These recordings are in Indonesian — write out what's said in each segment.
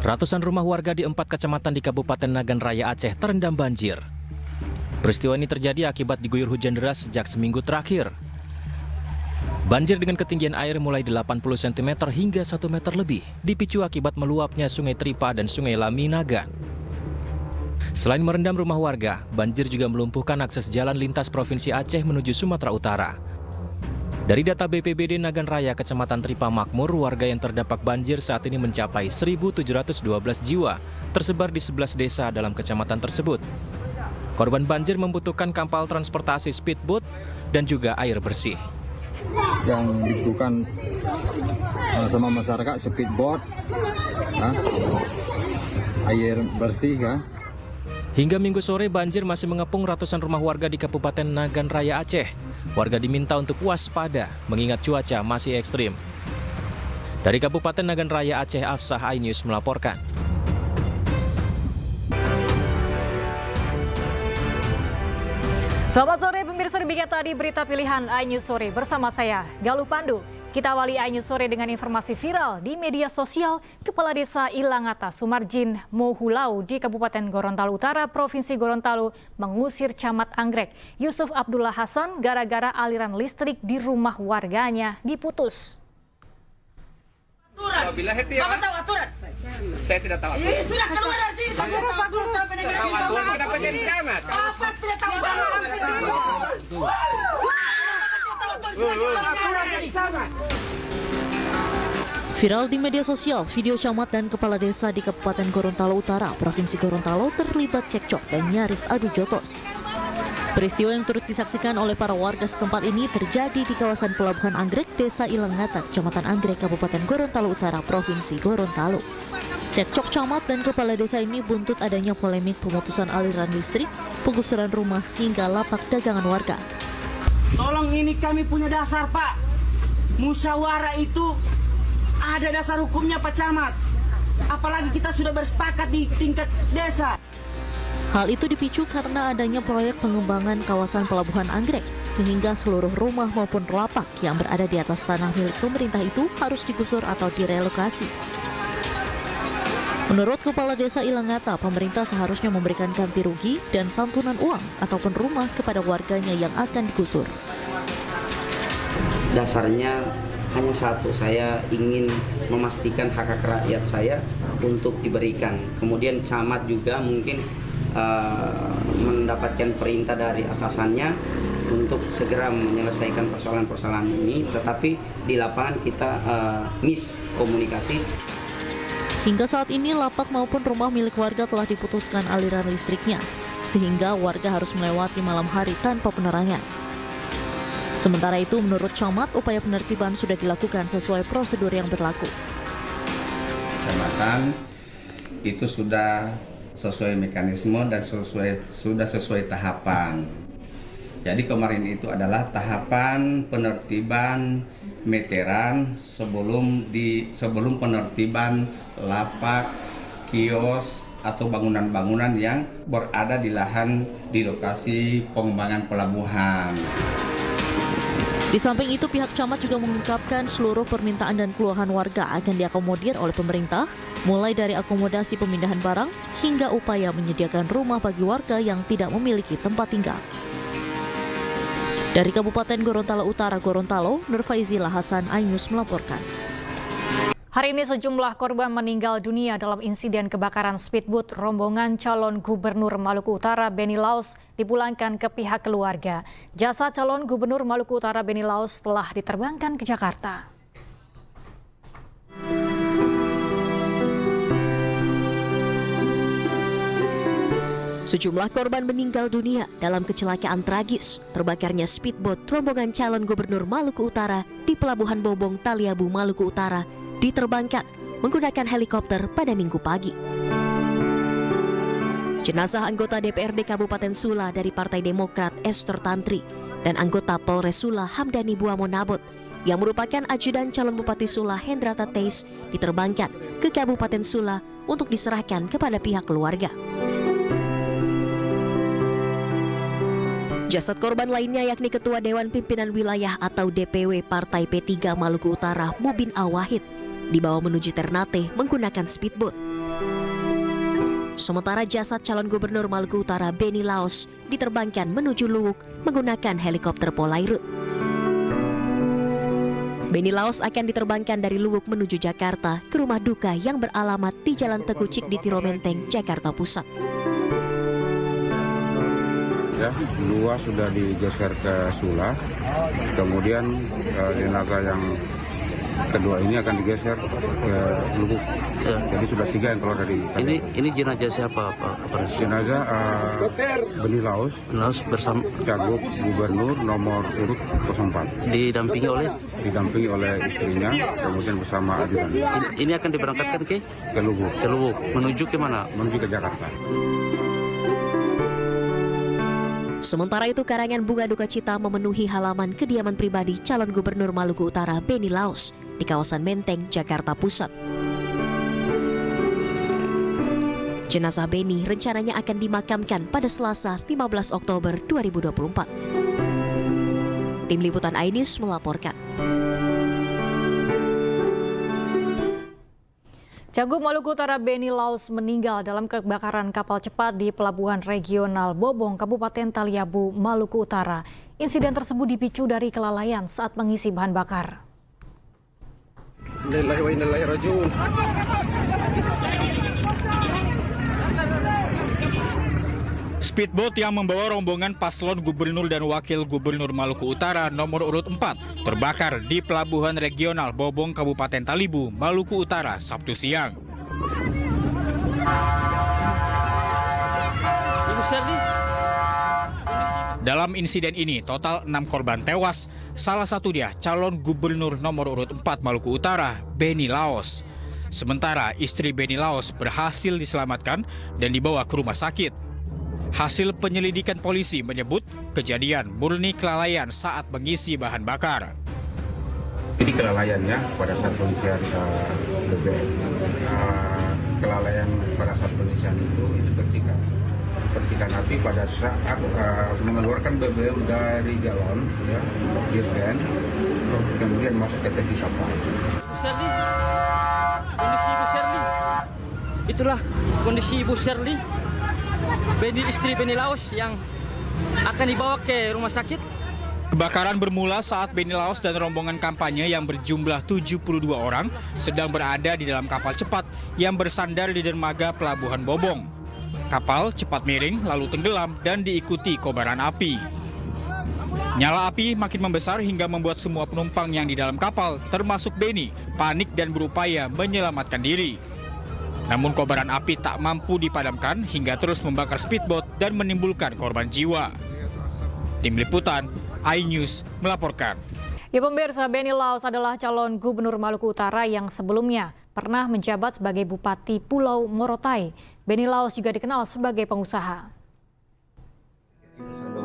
Ratusan rumah warga di 4 kecamatan di Kabupaten Nagan Raya Aceh terendam banjir. Peristiwa ini terjadi akibat diguyur hujan deras sejak seminggu terakhir. Banjir dengan ketinggian air mulai 80 cm hingga 1 meter lebih dipicu akibat meluapnya Sungai Tripa dan Sungai Lami Nagan. Selain merendam rumah warga, banjir juga melumpuhkan akses jalan lintas Provinsi Aceh menuju Sumatera Utara. Dari data BPBD Nagan Raya, Kecamatan Tripa Makmur, warga yang terdampak banjir saat ini mencapai 1.712 jiwa, tersebar di 11 desa dalam kecamatan tersebut. Korban banjir membutuhkan kapal transportasi speedboat dan juga air bersih. Yang dibutuhkan sama masyarakat speedboat, air bersih. Hingga Minggu sore banjir masih mengepung ratusan rumah warga di Kabupaten Nagan Raya Aceh. Warga diminta untuk waspada mengingat cuaca masih ekstrim. Dari Kabupaten Nagan Raya Aceh, Afsah iNews melaporkan. Selamat sore pemirsa, demikian tadi berita pilihan iNews Sore bersama saya Galuh Pandu. Kita awali iNews Sore dengan informasi viral di media sosial. Kepala Desa Ilangata Sumarjin Mohulau di Kabupaten Gorontalo Utara, Provinsi Gorontalo mengusir Camat Anggrek Yusuf Abdullah Hasan gara-gara aliran listrik di rumah warganya diputus. Bapak tahu aturan? Saya tidak tahu aturan. Sudah keluar dari sini. Pak Guru kenapa jadi camat? Bapak tidak tahu aturan. Viral di media sosial, video camat dan kepala desa di Kabupaten Gorontalo Utara, Provinsi Gorontalo terlibat cekcok dan nyaris adu jotos. Peristiwa yang turut disaksikan oleh para warga setempat ini terjadi di kawasan Pelabuhan Anggrek, Desa Ilangata, Kecamatan Anggrek, Kabupaten Gorontalo Utara, Provinsi Gorontalo. Cekcok camat dan kepala desa ini buntut adanya polemik pemutusan aliran listrik, penggusuran rumah, hingga lapak dagangan warga. Tolong, ini kami punya dasar, Pak. Musyawarah itu ada dasar hukumnya, Pak Camat. Apalagi kita sudah bersepakat di tingkat desa. Hal itu dipicu karena adanya proyek pengembangan kawasan Pelabuhan Anggrek, sehingga seluruh rumah maupun lapak yang berada di atas tanah milik pemerintah itu harus digusur atau direlokasi. Menurut Kepala Desa Ilangata, pemerintah seharusnya memberikan ganti rugi dan santunan uang ataupun rumah kepada warganya yang akan digusur. Dasarnya hanya satu, saya ingin memastikan hak-hak rakyat saya untuk diberikan. Kemudian camat juga mungkin mendapatkan perintah dari atasannya untuk segera menyelesaikan persoalan-persoalan ini, tetapi di lapangan kita miskomunikasi. Hingga saat ini lapak maupun rumah milik warga telah diputuskan aliran listriknya, sehingga warga harus melewati malam hari tanpa penerangan. Sementara itu, menurut camat, upaya penertiban sudah dilakukan sesuai prosedur yang berlaku. Kecamatan itu sudah sesuai mekanisme dan sudah sesuai tahapan. Jadi kemarin itu adalah tahapan penertiban meteran sebelum penertiban lapak, kios atau bangunan-bangunan yang berada di lahan di lokasi pengembangan pelabuhan. Di samping itu, pihak camat juga mengungkapkan seluruh permintaan dan keluhan warga akan diakomodir oleh pemerintah, mulai dari akomodasi pemindahan barang hingga upaya menyediakan rumah bagi warga yang tidak memiliki tempat tinggal. Dari Kabupaten Gorontalo Utara, Gorontalo, Nurfaizila Hasan iNews melaporkan. Hari ini sejumlah korban meninggal dunia dalam insiden kebakaran speedboat rombongan calon gubernur Maluku Utara Beni Laus dipulangkan ke pihak keluarga. Jasad calon gubernur Maluku Utara Beni Laus telah diterbangkan ke Jakarta. Sejumlah korban meninggal dunia dalam kecelakaan tragis terbakarnya speedboat rombongan calon gubernur Maluku Utara di Pelabuhan Bobong, Taliabu, Maluku Utara diterbangkan menggunakan helikopter pada Minggu pagi. Jenazah anggota DPRD Kabupaten Sula dari Partai Demokrat Esther Tantri dan anggota Polres Sula Hamdani Buamo Nabot yang merupakan ajudan calon Bupati Sula Hendrata Teis diterbangkan ke Kabupaten Sula untuk diserahkan kepada pihak keluarga. Jasad korban lainnya yakni Ketua Dewan Pimpinan Wilayah atau DPW Partai P3 Maluku Utara Mubin Awahid dibawa menuju Ternate menggunakan speedboat. Sementara jasad calon gubernur Maluku Utara Benny Laos diterbangkan menuju Luwuk menggunakan helikopter Polairut. Benny Laos akan diterbangkan dari Luwuk menuju Jakarta ke rumah duka yang beralamat di Jalan Teguh Cikditiro Menteng, Jakarta Pusat. Ya, dua sudah digeser ke Sula, kemudian jenazah yang kedua ini akan digeser ke Lubuk. Ya. Jadi sudah 3 yang keluar dari ini jenazah siapa Pak? Jenazah Benny Laos bersama Cagup Gubernur nomor urut 04. didampingi oleh istrinya, kemudian bersama ajudan. Ini akan diberangkatkan ke Lubuk. Ke Lubuk. Menuju ke mana? Menuju ke Jakarta. Sementara itu, karangan bunga duka cita memenuhi halaman kediaman pribadi calon gubernur Maluku Utara Benny Laos di kawasan Menteng, Jakarta Pusat. Jenazah Benny rencananya akan dimakamkan pada Selasa 15 Oktober 2024. Tim Liputan iNews melaporkan. Cagup Maluku Utara Benny Laos meninggal dalam kebakaran kapal cepat di Pelabuhan Regional Bobong, Kabupaten Taliabu, Maluku Utara. Insiden tersebut dipicu dari kelalaian saat mengisi bahan bakar. Speedboat yang membawa rombongan paslon gubernur dan wakil gubernur Maluku Utara nomor urut 4 terbakar di Pelabuhan Regional Bobong, Kabupaten Taliabu, Maluku Utara, Sabtu siang. Dalam insiden ini, total 6 korban tewas, salah satu dia calon gubernur nomor urut 4 Maluku Utara, Benny Laos. Sementara istri Benny Laos berhasil diselamatkan dan dibawa ke rumah sakit. Hasil penyelidikan polisi menyebut kejadian murni kelalaian saat mengisi bahan bakar. Jadi kelalaiannya pada saat pengisian BBM, kelalaian pada saat pengisian itu percikan api pada saat mengeluarkan BBM dari galon, ya, dirgen, kemudian masuk ke tangki kapal. Kondisi Ibu Sherly, itulah kondisi Ibu Sherly, istri Benny Laos yang akan dibawa ke rumah sakit. Kebakaran bermula saat Benny Laos dan rombongan kampanye yang berjumlah 72 orang sedang berada di dalam kapal cepat yang bersandar di dermaga Pelabuhan Bobong. Kapal cepat miring lalu tenggelam dan diikuti kobaran api. Nyala api makin membesar hingga membuat semua penumpang yang di dalam kapal, termasuk Benny, panik dan berupaya menyelamatkan diri. Namun kobaran api tak mampu dipadamkan hingga terus membakar speedboat dan menimbulkan korban jiwa. Tim Liputan iNews melaporkan. Ya pemirsa, Benny Laos adalah calon gubernur Maluku Utara yang sebelumnya pernah menjabat sebagai Bupati Pulau Morotai. Benny Laos juga dikenal sebagai pengusaha.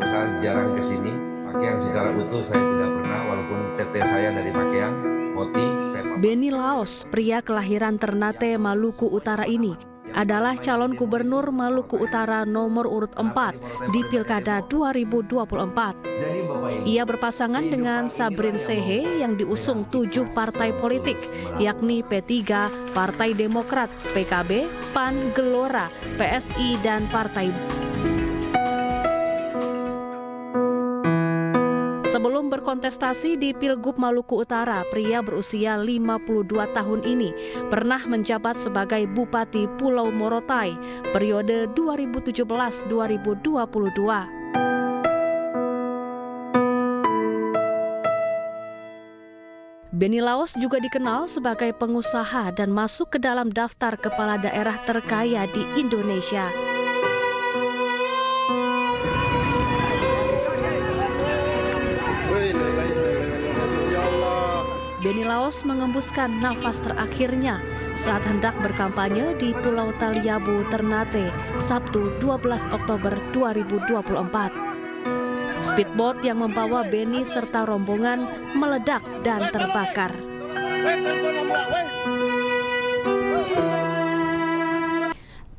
Saya jarang ke sini, Makiang secara utuh saya tidak pernah, walaupun PT saya dari Makiang, Moti. Benny Laos, pria kelahiran Ternate, Maluku Utara ini, adalah calon gubernur Maluku Utara nomor urut 4 di Pilkada 2024. Ia berpasangan dengan Sabrin Sehe yang diusung 7 partai politik, yakni P3, Partai Demokrat, PKB, PAN, Gelora, PSI, dan Partai. Sebelum berkontestasi di Pilgub Maluku Utara, pria berusia 52 tahun ini pernah menjabat sebagai Bupati Pulau Morotai periode 2017-2022. Benny Laos juga dikenal sebagai pengusaha dan masuk ke dalam daftar kepala daerah terkaya di Indonesia. Benny Laos mengembuskan nafas terakhirnya saat hendak berkampanye di Pulau Taliabu, Ternate, Sabtu 12 Oktober 2024. Speedboat yang membawa Benny serta rombongan meledak dan terbakar.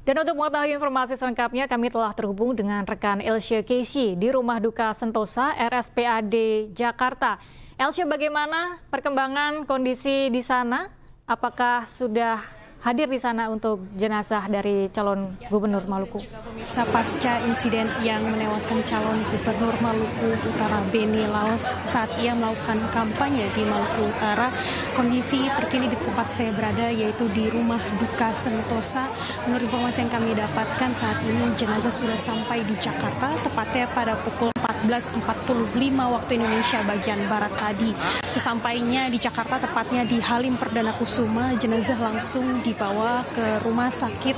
Dan untuk mengetahui informasi selengkapnya, kami telah terhubung dengan rekan Elsya Casey di Rumah Duka Sentosa, RSPAD Jakarta. Elsya, bagaimana perkembangan kondisi di sana? Apakah sudah hadir di sana untuk jenazah dari calon gubernur Maluku. Pemirsa, pasca insiden yang menewaskan calon gubernur Maluku Utara Beni Laos saat ia melakukan kampanye di Maluku Utara, kondisi terkini di tempat saya berada yaitu di rumah duka Sentosa. Menurut informasi yang kami dapatkan saat ini jenazah sudah sampai di Jakarta tepatnya pada pukul 14.45 waktu Indonesia bagian barat tadi. Sesampainya di Jakarta, tepatnya di Halim Perdana Kusuma, jenazah langsung dibawa ke rumah sakit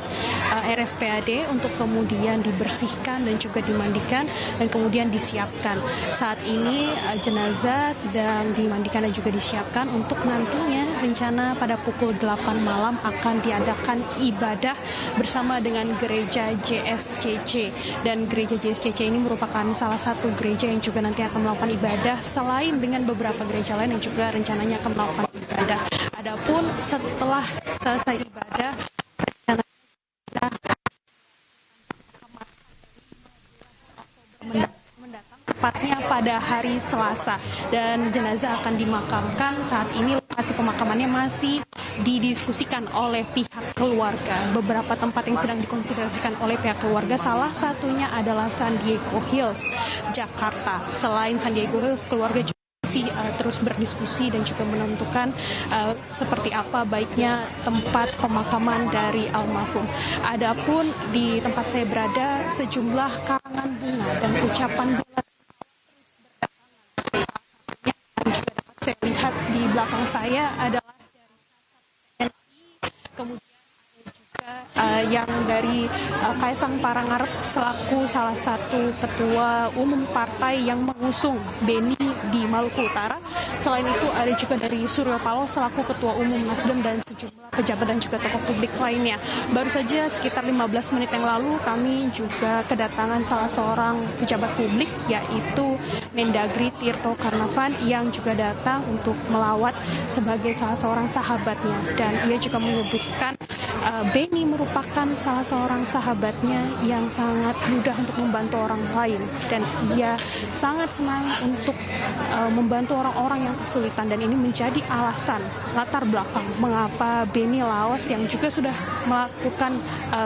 RSPAD untuk kemudian dibersihkan dan juga dimandikan dan kemudian disiapkan. Saat ini jenazah sedang dimandikan dan juga disiapkan untuk nantinya rencana pada pukul 8 malam akan diadakan ibadah bersama dengan gereja JSCC. Dan gereja JSCC ini merupakan salah satu gereja yang juga nanti akan melakukan ibadah selain dengan beberapa gereja lain yang juga rencananya akan melakukan ibadah. Adapun setelah selesai ibadah, mendatang tepatnya pada hari Selasa, dan jenazah akan dimakamkan. Saat ini lokasi pemakamannya masih didiskusikan oleh pihak keluarga. Beberapa tempat yang sedang dikonsiderasikan oleh pihak keluarga, salah satunya adalah San Diego Hills, Jakarta. Selain San Diego Hills, keluarga juga masih terus berdiskusi dan juga menentukan seperti apa baiknya tempat pemakaman dari almarhum. Adapun di tempat saya berada, sejumlah karangan bunga dan ucapan bela terus berdatangan. Salah satunya yang juga dapat saya lihat di belakang saya adalah dari Kasat TNI, kemudian ada juga yang dari Kaisang Pangarep selaku salah satu ketua umum partai yang mengusung Beni di Maluku Utara. Selain itu ada juga dari Suryo Paloh selaku ketua umum Nasdem dan sejumlah pejabat dan juga tokoh publik lainnya. Baru saja sekitar 15 menit yang lalu kami juga kedatangan salah seorang pejabat publik yaitu Mendagri Tirto Karnavan yang juga datang untuk melawat sebagai salah seorang sahabatnya, dan ia juga menyebutkan Beni merupakan salah seorang sahabatnya yang sangat mudah untuk membantu orang lain, dan ia sangat senang untuk membantu orang-orang yang kesulitan, dan ini menjadi alasan latar belakang mengapa Beni Laos yang juga sudah melakukan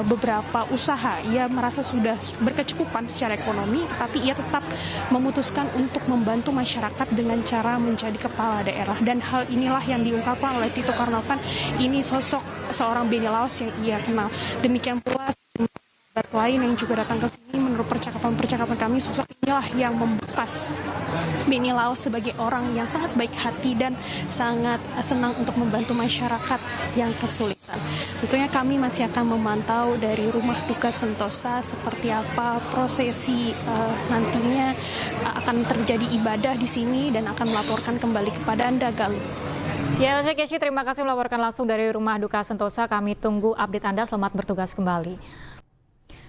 beberapa usaha, ia merasa sudah berkecukupan secara ekonomi, tapi ia tetap memutuskan untuk membantu masyarakat dengan cara menjadi kepala daerah. Dan hal inilah yang diungkapkan oleh Tito Karnavan, ini sosok seorang Beni Laos yang ia kenal. Demikian pula sahabat lain yang juga datang ke sini, menurut percakapan kami, sosok inilah yang membekas Beni Laos sebagai orang yang sangat baik hati dan sangat senang untuk membantu masyarakat yang kesulitan. Tentunya kami masih akan memantau dari rumah duka Sentosa seperti apa prosesi nantinya akan terjadi ibadah di sini dan akan melaporkan kembali kepada Anda, Galuh. Ya, saya Keshi, terima kasih melaporkan langsung dari rumah duka Sentosa. Kami tunggu update Anda. Selamat bertugas kembali.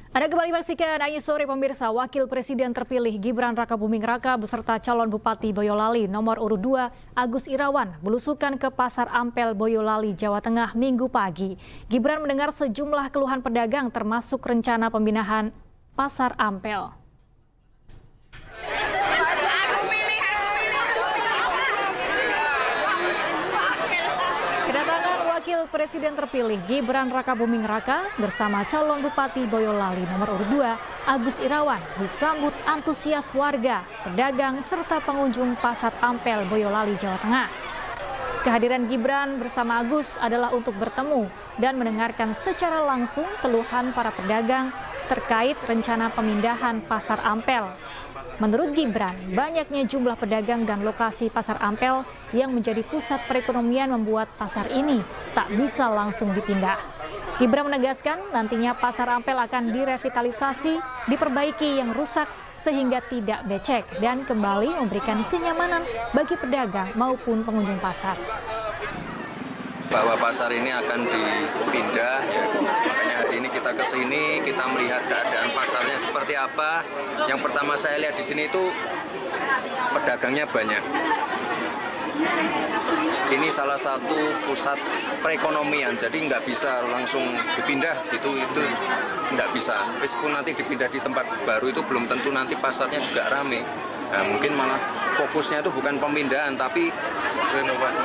Anda kembali menyaksikan Ayu Sore, pemirsa. Wakil Presiden terpilih Gibran Rakabuming Raka beserta calon Bupati Boyolali nomor urut 2 Agus Irawan belusukan ke Pasar Ampel Boyolali, Jawa Tengah Minggu pagi. Gibran mendengar sejumlah keluhan pedagang termasuk rencana pembinaan Pasar Ampel. Wakil Presiden terpilih Gibran Rakabuming Raka bersama calon Bupati Boyolali nomor urut 2 Agus Irawan disambut antusias warga, pedagang, serta pengunjung Pasar Ampel Boyolali, Jawa Tengah. Kehadiran Gibran bersama Agus adalah untuk bertemu dan mendengarkan secara langsung keluhan para pedagang terkait rencana pemindahan Pasar Ampel. Menurut Gibran, banyaknya jumlah pedagang dan lokasi Pasar Ampel yang menjadi pusat perekonomian membuat pasar ini tak bisa langsung dipindah. Gibran menegaskan nantinya Pasar Ampel akan direvitalisasi, diperbaiki yang rusak sehingga tidak becek dan kembali memberikan kenyamanan bagi pedagang maupun pengunjung pasar. Bahwa pasar ini akan dipindah, ya. Makanya hari ini kita ke sini, kita melihat keadaan pasarnya seperti apa. Yang pertama saya lihat di sini itu pedagangnya banyak. Ini salah satu pusat perekonomian, jadi nggak bisa langsung dipindah, itu nggak bisa. Meskipun nanti dipindah di tempat baru itu belum tentu nanti pasarnya juga rame. Nah, mungkin malah fokusnya itu bukan pemindahan, tapi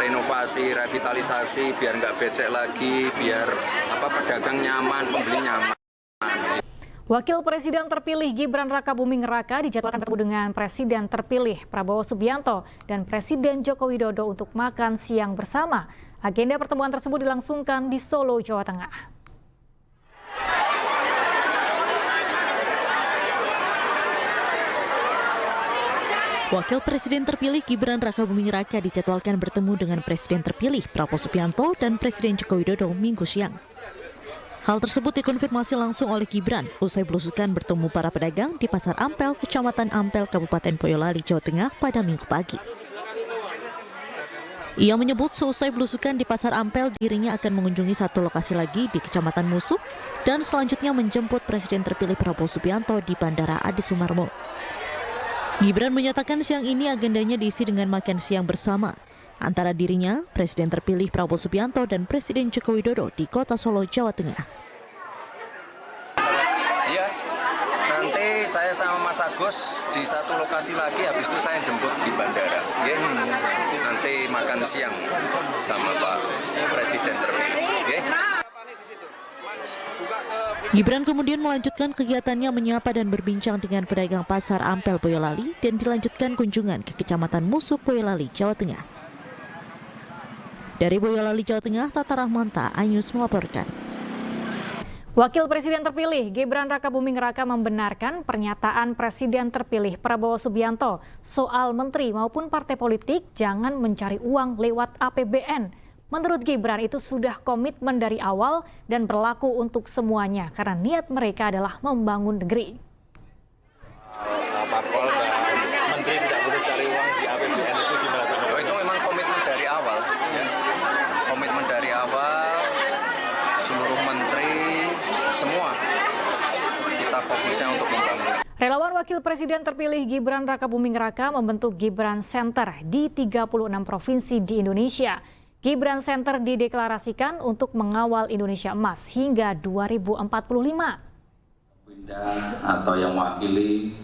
renovasi, revitalisasi, biar nggak becek lagi, biar pedagang nyaman, pembeli nyaman. Wakil Presiden terpilih Gibran Rakabuming Raka dijadwalkan bertemu dengan Presiden terpilih Prabowo Subianto dan Presiden Joko Widodo untuk makan siang bersama. Agenda pertemuan tersebut dilangsungkan di Solo, Jawa Tengah. Wakil Presiden terpilih Gibran Rakabuming Raka dijadwalkan bertemu dengan Presiden terpilih Prabowo Subianto dan Presiden Joko Widodo Minggu siang. Hal tersebut dikonfirmasi langsung oleh Gibran usai belusukan bertemu para pedagang di Pasar Ampel, Kecamatan Ampel, Kabupaten Boyolali, Jawa Tengah pada Minggu pagi. Ia menyebut seusai belusukan di Pasar Ampel, dirinya akan mengunjungi satu lokasi lagi di Kecamatan Musuh dan selanjutnya menjemput Presiden terpilih Prabowo Subianto di Bandara Adi Sumarmo. Gibran menyatakan siang ini agendanya diisi dengan makan siang bersama antara dirinya, Presiden terpilih Prabowo Subianto dan Presiden Joko Widodo di Kota Solo, Jawa Tengah. Iya, nanti saya sama Mas Agus di satu lokasi lagi, habis itu saya jemput di bandara. Ya, nanti makan siang sama Pak Presiden terpilih. Ya. Gibran kemudian melanjutkan kegiatannya menyapa dan berbincang dengan pedagang Pasar Ampel Boyolali dan dilanjutkan kunjungan ke Kecamatan Musuh Boyolali, Jawa Tengah. Dari Boyolali, Jawa Tengah, Tata Rahmanta, iNews melaporkan. Wakil Presiden terpilih Gibran Rakabuming Raka membenarkan pernyataan Presiden terpilih Prabowo Subianto soal menteri maupun partai politik jangan mencari uang lewat APBN. Menurut Gibran itu sudah komitmen dari awal dan berlaku untuk semuanya karena niat mereka adalah membangun negeri. Parpol dan menteri tidak boleh cari uang di APBN itu gimana? Oh, itu memang komitmen dari awal. Ya. Komitmen dari awal, seluruh menteri, semua kita fokusnya untuk membangun. Relawan Wakil Presiden terpilih Gibran Rakabuming Raka membentuk Gibran Center di 36 provinsi di Indonesia. Gibran Center dideklarasikan untuk mengawal Indonesia Emas hingga 2045. Atau yang mewakili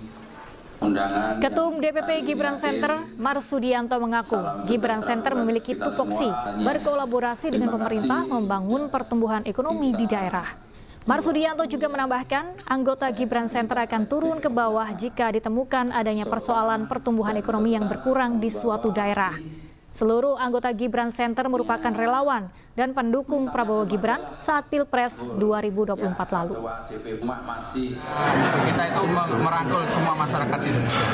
undangan. Ketum DPP Gibran Center, Marsudianto mengaku Gibran Center memiliki tupoksi berkolaborasi dengan pemerintah membangun pertumbuhan ekonomi di daerah. Marsudianto juga menambahkan anggota Gibran Center akan turun ke bawah jika ditemukan adanya persoalan pertumbuhan ekonomi yang berkurang di suatu daerah. Seluruh anggota Gibran Center merupakan relawan dan pendukung Prabowo Gibran saat Pilpres 2024 lalu. Kita itu merangkul semua masyarakat Indonesia.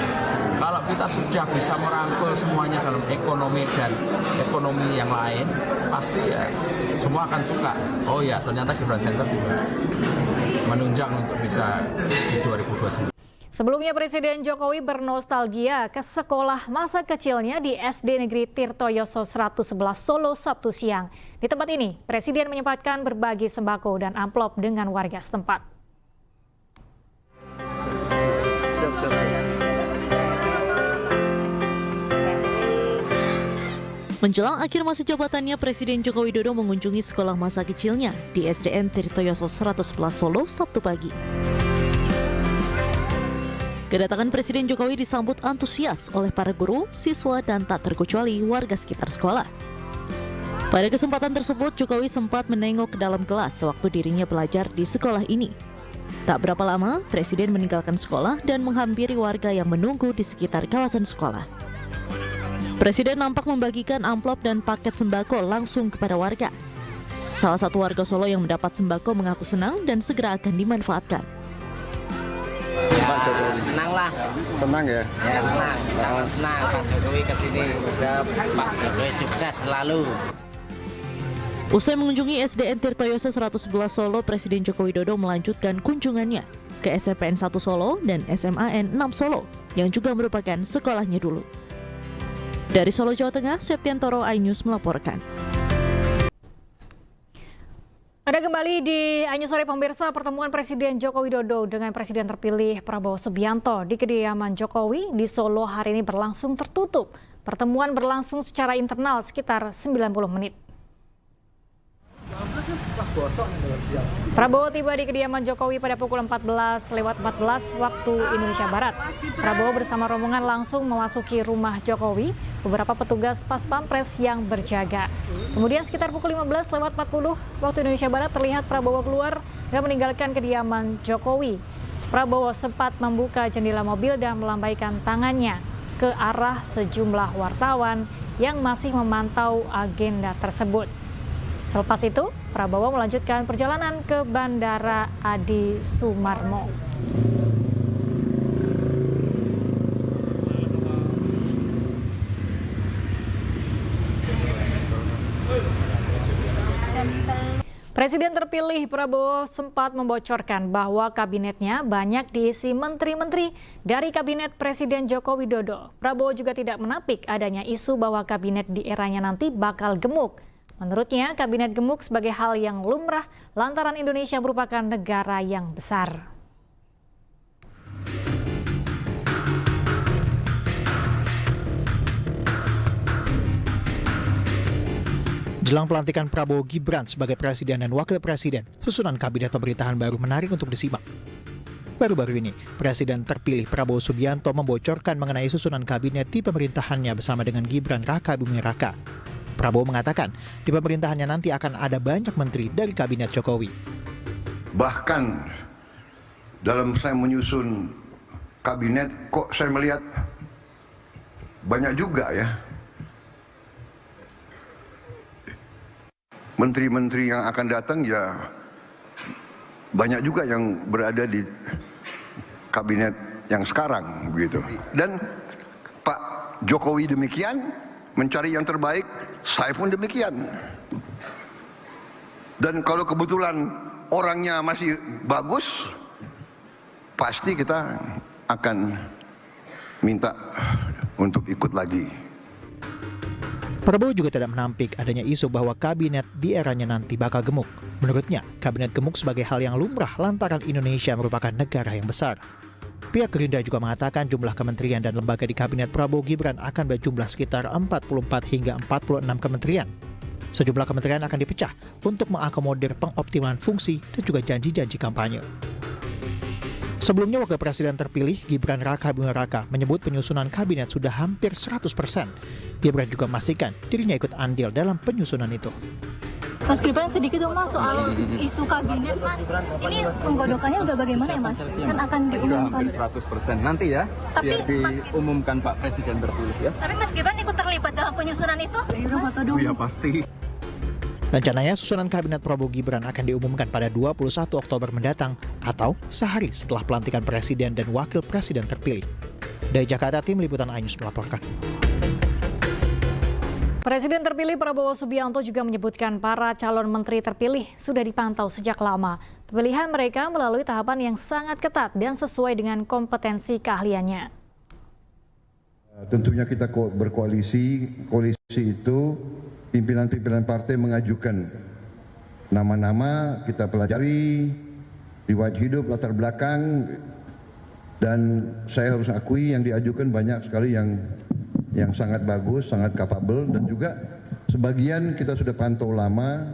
Kalau kita sudah bisa merangkul semuanya dalam ekonomi dan ekonomi yang lain, pasti ya, semua akan suka. Oh ya, ternyata Gibran Center juga menunjang untuk bisa di 2029. Sebelumnya Presiden Jokowi bernostalgia ke sekolah masa kecilnya di SD Negeri Tirtoyoso 111 Solo Sabtu siang. Di tempat ini, Presiden menyempatkan berbagi sembako dan amplop dengan warga setempat. Menjelang akhir masa jabatannya, Presiden Joko Widodo mengunjungi sekolah masa kecilnya di SDN Tirtoyoso 111 Solo Sabtu pagi. Kedatangan Presiden Jokowi disambut antusias oleh para guru, siswa, dan tak terkecuali warga sekitar sekolah. Pada kesempatan tersebut, Jokowi sempat menengok ke dalam kelas sewaktu dirinya belajar di sekolah ini. Tak berapa lama, Presiden meninggalkan sekolah dan menghampiri warga yang menunggu di sekitar kawasan sekolah. Presiden nampak membagikan amplop dan paket sembako langsung kepada warga. Salah satu warga Solo yang mendapat sembako mengaku senang dan segera akan dimanfaatkan. Pak Jokowi. Senang lah. Senang ya? Ya senang, sangat senang Pak Jokowi kesini. Pak Jokowi sukses selalu. Usai mengunjungi SDN Tirtoyoso 111 Solo, Presiden Joko Widodo melanjutkan kunjungannya ke SMPN 1 Solo dan SMAN 6 Solo yang juga merupakan sekolahnya dulu. Dari Solo, Jawa Tengah, Septiantoro, iNews melaporkan. Ada kembali di iNews Sore pemirsa, pertemuan Presiden Joko Widodo dengan Presiden terpilih Prabowo Subianto di kediaman Jokowi di Solo hari ini berlangsung tertutup. Pertemuan berlangsung secara internal sekitar 90 menit. Prabowo tiba di kediaman Jokowi pada pukul 14:14 waktu Indonesia Barat. Prabowo bersama rombongan langsung memasuki rumah Jokowi, beberapa petugas pas pampres yang berjaga. Kemudian sekitar pukul 15:40 waktu Indonesia Barat terlihat Prabowo keluar dan meninggalkan kediaman Jokowi. Prabowo sempat membuka jendela mobil dan melambaikan tangannya ke arah sejumlah wartawan yang masih memantau agenda tersebut. Selepas itu, Prabowo melanjutkan perjalanan ke Bandara Adi Sumarmo. Presiden terpilih Prabowo sempat membocorkan bahwa kabinetnya banyak diisi menteri-menteri dari kabinet Presiden Joko Widodo. Prabowo juga tidak menampik adanya isu bahwa kabinet di eranya nanti bakal gemuk. Menurutnya, kabinet gemuk sebagai hal yang lumrah lantaran Indonesia merupakan negara yang besar. Jelang pelantikan Prabowo Gibran sebagai presiden dan wakil presiden, susunan kabinet pemerintahan baru menarik untuk disimak. Baru-baru ini, Presiden terpilih Prabowo Subianto membocorkan mengenai susunan kabinet di pemerintahannya bersama dengan Gibran Raka Buming Raka. Prabowo mengatakan, di pemerintahannya nanti akan ada banyak menteri dari kabinet Jokowi. Bahkan dalam saya menyusun kabinet, kok saya melihat banyak juga ya menteri-menteri yang akan datang, ya banyak juga yang berada di kabinet yang sekarang begitu. Dan Pak Jokowi demikian, mencari yang terbaik, saya pun demikian. Dan kalau kebetulan orangnya masih bagus, pasti kita akan minta untuk ikut lagi. Prabowo juga tidak menampik adanya isu bahwa kabinet di eranya nanti bakal gemuk. Menurutnya, kabinet gemuk sebagai hal yang lumrah lantaran Indonesia merupakan negara yang besar. Pihak Gerindra juga mengatakan jumlah kementerian dan lembaga di kabinet Prabowo Gibran akan berjumlah sekitar 44 hingga 46 kementerian. Sejumlah kementerian akan dipecah untuk mengakomodir pengoptimalan fungsi dan juga janji-janji kampanye. Sebelumnya, Wakil Presiden terpilih Gibran Raka Buming Raka menyebut penyusunan kabinet sudah hampir 100%. Gibran juga memastikan dirinya ikut andil dalam penyusunan itu. Mas Gibran, sedikit dong Mas soal isu kabinet Mas. Ini penggodokannya udah bagaimana ya Mas? Kan akan diumumkan. 100% nanti ya, tapi biar diumumkan Pak Presiden terpilih ya. Tapi Mas Gibran ikut terlibat dalam penyusunan itu? Iya pasti. Rencananya susunan kabinet Prabowo Gibran akan diumumkan pada 21 Oktober mendatang atau sehari setelah pelantikan Presiden dan Wakil Presiden terpilih. Dari Jakarta, tim Liputan iNews melaporkan. Presiden terpilih Prabowo Subianto juga menyebutkan para calon menteri terpilih sudah dipantau sejak lama. Pemilihan mereka melalui tahapan yang sangat ketat dan sesuai dengan kompetensi keahliannya. Tentunya kita berkoalisi, koalisi itu pimpinan-pimpinan partai mengajukan nama-nama, kita pelajari riwayat hidup, latar belakang, dan saya harus akui yang diajukan banyak sekali yang sangat bagus, sangat capable, dan juga sebagian kita sudah pantau lama.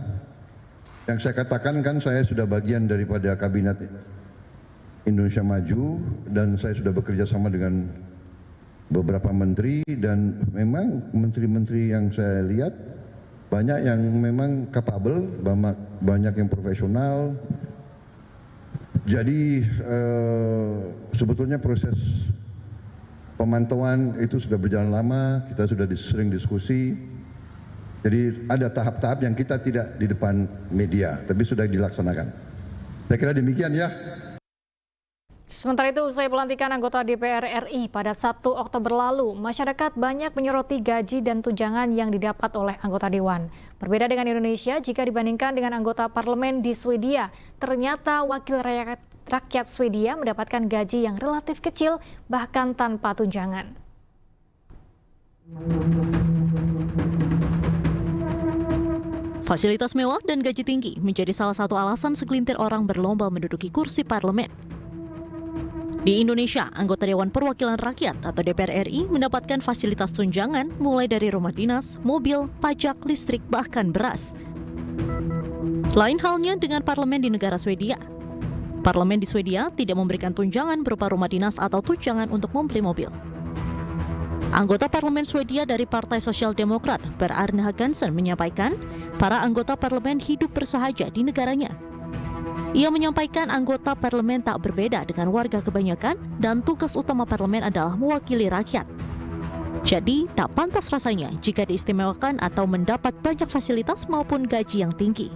Yang saya katakan kan saya sudah bagian daripada kabinet Indonesia Maju dan saya sudah bekerja sama dengan beberapa menteri, dan memang menteri-menteri yang saya lihat banyak yang memang capable, banyak yang profesional. Jadi sebetulnya proses pemantauan itu sudah berjalan lama, kita sudah sering diskusi. Jadi ada tahap-tahap yang kita tidak di depan media, tapi sudah dilaksanakan. Saya kira demikian ya. Sementara itu, usai pelantikan anggota DPR RI pada 1 Oktober lalu, masyarakat banyak menyoroti gaji dan tunjangan yang didapat oleh anggota Dewan. Berbeda dengan Indonesia, jika dibandingkan dengan anggota parlemen di Swedia, ternyata wakil rakyat Swedia mendapatkan gaji yang relatif kecil, bahkan tanpa tunjangan. Fasilitas mewah dan gaji tinggi menjadi salah satu alasan segelintir orang berlomba menduduki kursi parlemen. Di Indonesia, anggota Dewan Perwakilan Rakyat atau DPR RI mendapatkan fasilitas tunjangan mulai dari rumah dinas, mobil, pajak, listrik, bahkan beras. Lain halnya dengan parlemen di negara Swedia. Parlemen di Swedia tidak memberikan tunjangan berupa rumah dinas atau tunjangan untuk membeli mobil. Anggota parlemen Swedia dari Partai Sosial Demokrat, Per Arne Hakansen, menyampaikan para anggota parlemen hidup bersahaja di negaranya. Ia menyampaikan anggota parlemen tak berbeda dengan warga kebanyakan dan tugas utama parlemen adalah mewakili rakyat. Jadi, tak pantas rasanya jika diistimewakan atau mendapat banyak fasilitas maupun gaji yang tinggi.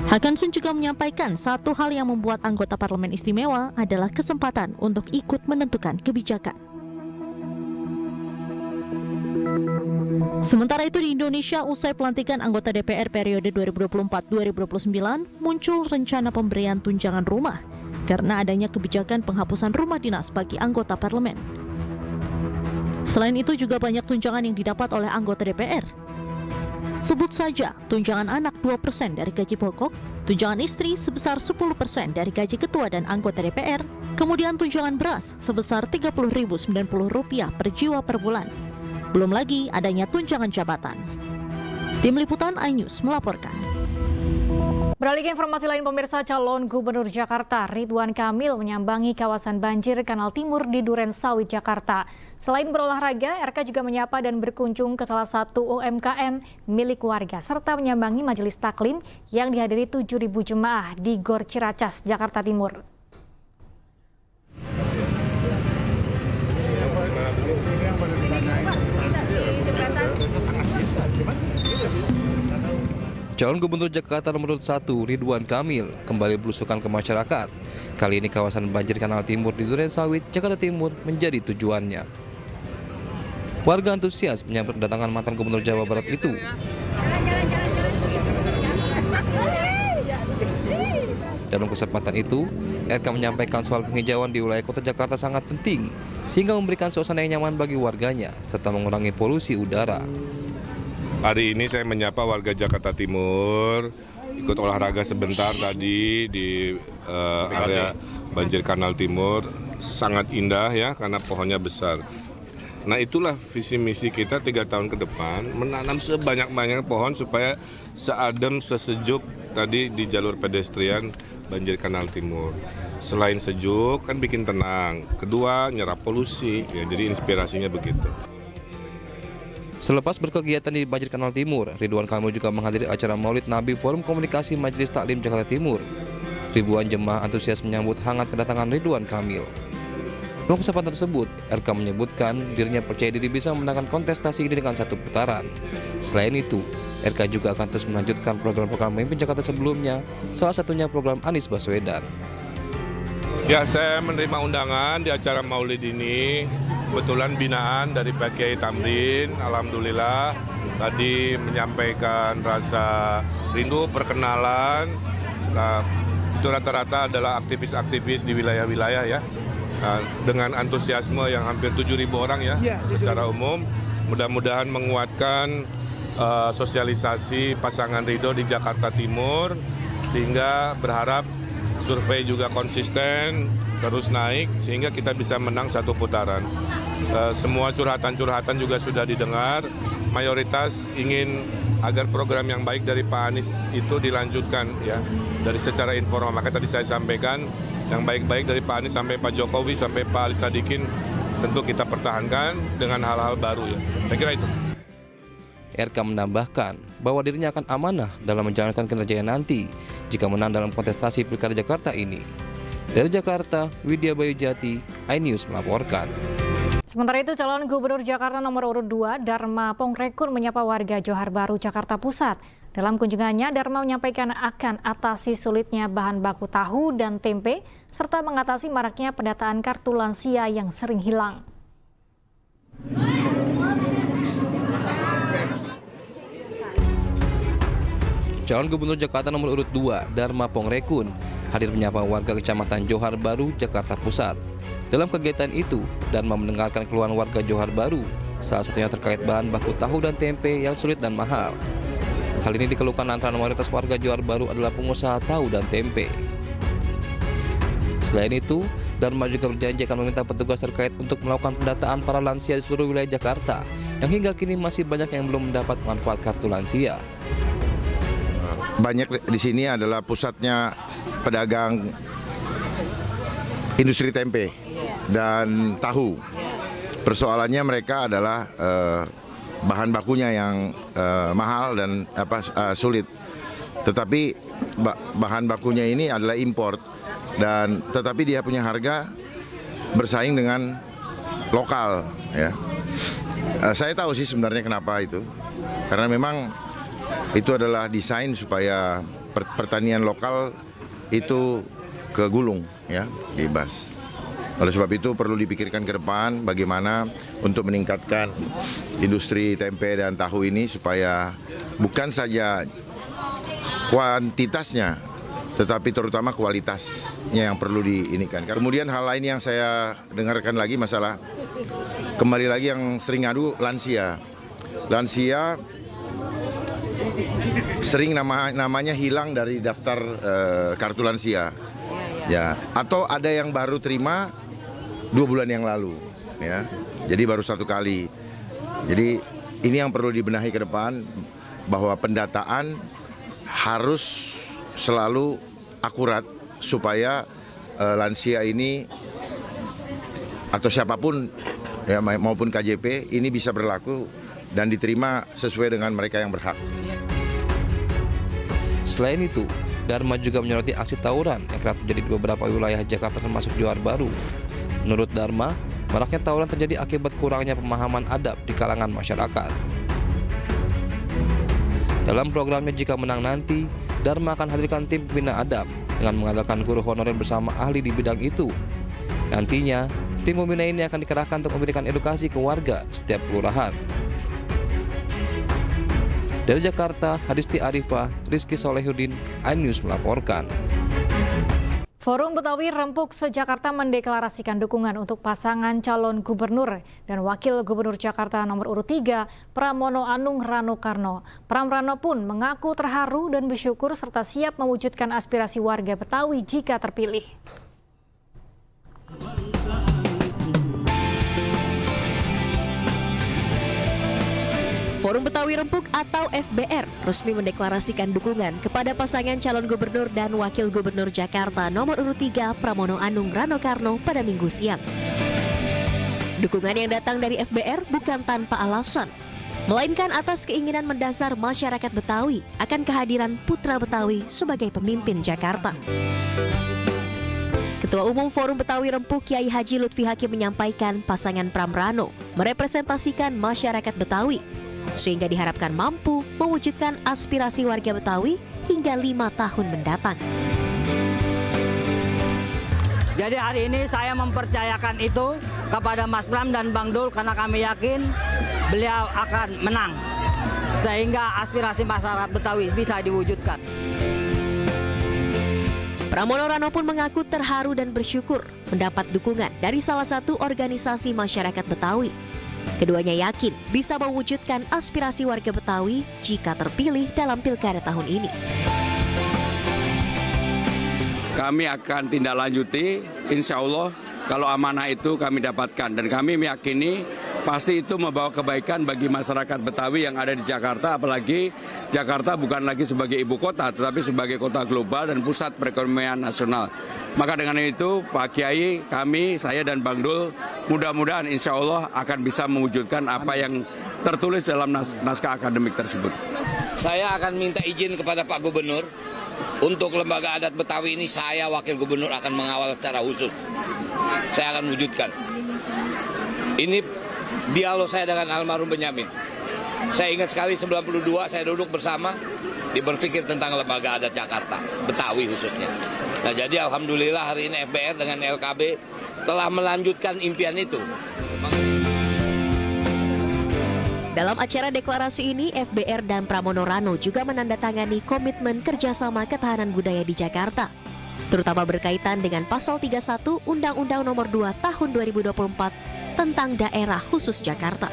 Hakansen juga menyampaikan satu hal yang membuat anggota parlemen istimewa adalah kesempatan untuk ikut menentukan kebijakan. Sementara itu di Indonesia, usai pelantikan anggota DPR periode 2024-2029, muncul rencana pemberian tunjangan rumah karena adanya kebijakan penghapusan rumah dinas bagi anggota parlemen. Selain itu juga banyak tunjangan yang didapat oleh anggota DPR. Sebut saja tunjangan anak 2% dari gaji pokok, tunjangan istri sebesar 10% dari gaji ketua dan anggota DPR, kemudian tunjangan beras sebesar Rp30.090 per jiwa per bulan. Belum lagi adanya tunjangan jabatan. Tim Liputan iNews melaporkan. Beralih ke informasi lain, pemirsa, calon Gubernur Jakarta Ridwan Kamil menyambangi kawasan banjir Kanal Timur di Duren Sawit, Jakarta. Selain berolahraga, RK juga menyapa dan berkunjung ke salah satu UMKM milik warga, serta menyambangi majelis taklim yang dihadiri 7.000 jemaah di Gor Ciracas, Jakarta Timur. Calon Gubernur Jakarta nomor 1 Ridwan Kamil kembali belusukan ke masyarakat. Kali ini kawasan banjir Kanal Timur di Duren Sawit, Jakarta Timur menjadi tujuannya. Warga antusias menyambut kedatangan mantan Gubernur Jawa Barat itu. Dalam kesempatan itu, RK menyampaikan soal penghijauan di wilayah kota Jakarta sangat penting, sehingga memberikan suasana yang nyaman bagi warganya, serta mengurangi polusi udara. Hari ini saya menyapa warga Jakarta Timur, ikut olahraga sebentar tadi di area banjir Kanal Timur. Sangat indah ya, karena pohonnya besar. Nah itulah visi misi kita 3 tahun ke depan, menanam sebanyak-banyak pohon supaya seadem, sesejuk tadi di jalur pedestrian banjir Kanal Timur. Selain sejuk kan bikin tenang, kedua nyerap polusi, ya, jadi inspirasinya begitu. Selepas berkegiatan di banjir Kanal Timur, Ridwan Kamil juga menghadiri acara Maulid Nabi Forum Komunikasi Majelis Taklim Jakarta Timur. Ribuan jemaah antusias menyambut hangat kedatangan Ridwan Kamil. Dalam kesempatan tersebut, RK menyebutkan dirinya percaya diri bisa memenangkan kontestasi ini dengan 1 putaran. Selain itu, RK juga akan terus melanjutkan program-program pemimpin Jakarta sebelumnya, salah satunya program Anies Baswedan. Ya, saya menerima undangan di acara Maulid ini. Kebetulan binaan dari Pak Kiai Tamrin, alhamdulillah tadi menyampaikan rasa rindu perkenalan. Nah, itu rata-rata adalah aktivis-aktivis di wilayah-wilayah ya. Nah, dengan antusiasme yang hampir 7.000 orang ya, secara umum. Mudah-mudahan menguatkan sosialisasi pasangan Ridho di Jakarta Timur, sehingga berharap survei juga konsisten, terus naik, sehingga kita bisa menang 1 putaran. Semua curhatan-curhatan juga sudah didengar, mayoritas ingin agar program yang baik dari Pak Anies itu dilanjutkan ya, dari secara informal. Maka tadi saya sampaikan, yang baik-baik dari Pak Anies sampai Pak Jokowi, sampai Pak Ali Sadikin, tentu kita pertahankan dengan hal-hal baru ya. Saya kira itu. RK menambahkan bahwa dirinya akan amanah dalam menjalankan kinerjanya nanti jika menang dalam kontestasi Pilkada Jakarta ini. Dari Jakarta, Widya Bayu Jati, iNews melaporkan. Sementara itu, calon Gubernur Jakarta nomor urut 2, Dharma Pongrekun menyapa warga Johar Baru, Jakarta Pusat. Dalam kunjungannya, Dharma menyampaikan akan atasi sulitnya bahan baku tahu dan tempe, serta mengatasi maraknya pendataan kartu lansia yang sering hilang. Calon Gubernur Jakarta nomor urut 2, Dharma Pongrekun, hadir menyapa warga Kecamatan Johar Baru, Jakarta Pusat. Dalam kegiatan itu, Dharma mendengarkan keluhan warga Johar Baru, salah satunya terkait bahan baku tahu dan tempe yang sulit dan mahal. Hal ini dikeluhkan antara mayoritas warga Johar Baru adalah pengusaha tahu dan tempe. Selain itu, Dharma juga berjanji akan meminta petugas terkait untuk melakukan pendataan para lansia di seluruh wilayah Jakarta, yang hingga kini masih banyak yang belum mendapat manfaat kartu lansia. banyak di sini adalah pusatnya pedagang industri tempe dan tahu. Persoalannya mereka adalah bahan bakunya yang mahal dan sulit. Tetapi bahan bakunya ini adalah import dan tetapi dia punya harga bersaing dengan lokal, ya. Saya tahu sih sebenarnya kenapa itu. Karena memang itu adalah desain supaya pertanian lokal itu kegulung, ya, bebas. Oleh sebab itu perlu dipikirkan ke depan bagaimana untuk meningkatkan industri tempe dan tahu ini supaya bukan saja kuantitasnya, tetapi terutama kualitasnya yang perlu diinikan. Kemudian hal lain yang saya dengarkan lagi masalah, kembali lagi yang sering ngadu lansia. Lansia sering namanya hilang dari daftar kartu lansia. Ya, atau ada yang baru terima 2 bulan yang lalu, ya. Jadi baru 1 kali. Jadi ini yang perlu dibenahi ke depan, bahwa pendataan harus selalu akurat supaya lansia ini atau siapapun, ya, maupun KJP ini bisa berlaku dan diterima sesuai dengan mereka yang berhak. Selain itu, Dharma juga menyoroti aksi tawuran yang kerap terjadi di beberapa wilayah Jakarta termasuk Johar Baru. Menurut Dharma, maraknya tawuran terjadi akibat kurangnya pemahaman adab di kalangan masyarakat. Dalam programnya Jika Menang Nanti, Dharma akan hadirkan tim pembina adab dengan mengandalkan guru honorer bersama ahli di bidang itu. Nantinya, tim pembina ini akan dikerahkan untuk memberikan edukasi ke warga setiap kelurahan. Dari Jakarta, Hadisti Arifah, Rizky Solehuddin, iNews melaporkan. Forum Betawi Rempuk se-Jakarta mendeklarasikan dukungan untuk pasangan calon gubernur dan wakil gubernur Jakarta nomor urut 3, Pramono Anung Rano Karno. Pram Rano pun mengaku terharu dan bersyukur serta siap mewujudkan aspirasi warga Betawi jika terpilih. Forum Betawi Rempuk atau FBR resmi mendeklarasikan dukungan kepada pasangan calon gubernur dan wakil gubernur Jakarta nomor urut 3 Pramono Anung Rano Karno pada Minggu siang. Dukungan yang datang dari FBR bukan tanpa alasan, melainkan atas keinginan mendasar masyarakat Betawi akan kehadiran putra Betawi sebagai pemimpin Jakarta. Ketua Umum Forum Betawi Rempuk Kiai Haji Lutfi Hakim menyampaikan pasangan Pram Rano merepresentasikan masyarakat Betawi, sehingga diharapkan mampu mewujudkan aspirasi warga Betawi hingga 5 tahun mendatang. Jadi hari ini saya mempercayakan itu kepada Mas Pram dan Bang Dul karena kami yakin beliau akan menang. Sehingga aspirasi masyarakat Betawi bisa diwujudkan. Pramono Rano pun mengaku terharu dan bersyukur mendapat dukungan dari salah satu organisasi masyarakat Betawi. Keduanya yakin bisa mewujudkan aspirasi warga Betawi jika terpilih dalam pilkada tahun ini. Kami akan tindak lanjuti, insya Allah kalau amanah itu kami dapatkan. Dan kami meyakini pasti itu membawa kebaikan bagi masyarakat Betawi yang ada di Jakarta. Apalagi Jakarta bukan lagi sebagai ibu kota, tetapi sebagai kota global dan pusat perekonomian nasional. Maka dengan itu Pak Kiai, kami, saya dan Bang Dul, mudah-mudahan insya Allah akan bisa mewujudkan apa yang tertulis dalam naskah akademik tersebut. Saya akan minta izin kepada Pak Gubernur. Untuk lembaga adat Betawi ini saya wakil gubernur akan mengawal secara khusus. Saya akan wujudkan. Ini dialog saya dengan almarhum Benyamin. Saya ingat sekali 92 saya duduk bersama berpikir tentang lembaga adat Jakarta, Betawi khususnya. Nah jadi alhamdulillah hari ini FBR dengan LKB telah melanjutkan impian itu. Dalam acara deklarasi ini, FBR dan Pramono Rano juga menandatangani komitmen kerjasama ketahanan budaya di Jakarta, terutama berkaitan dengan Pasal 31 Undang-Undang Nomor 2 Tahun 2024 tentang Daerah Khusus Jakarta.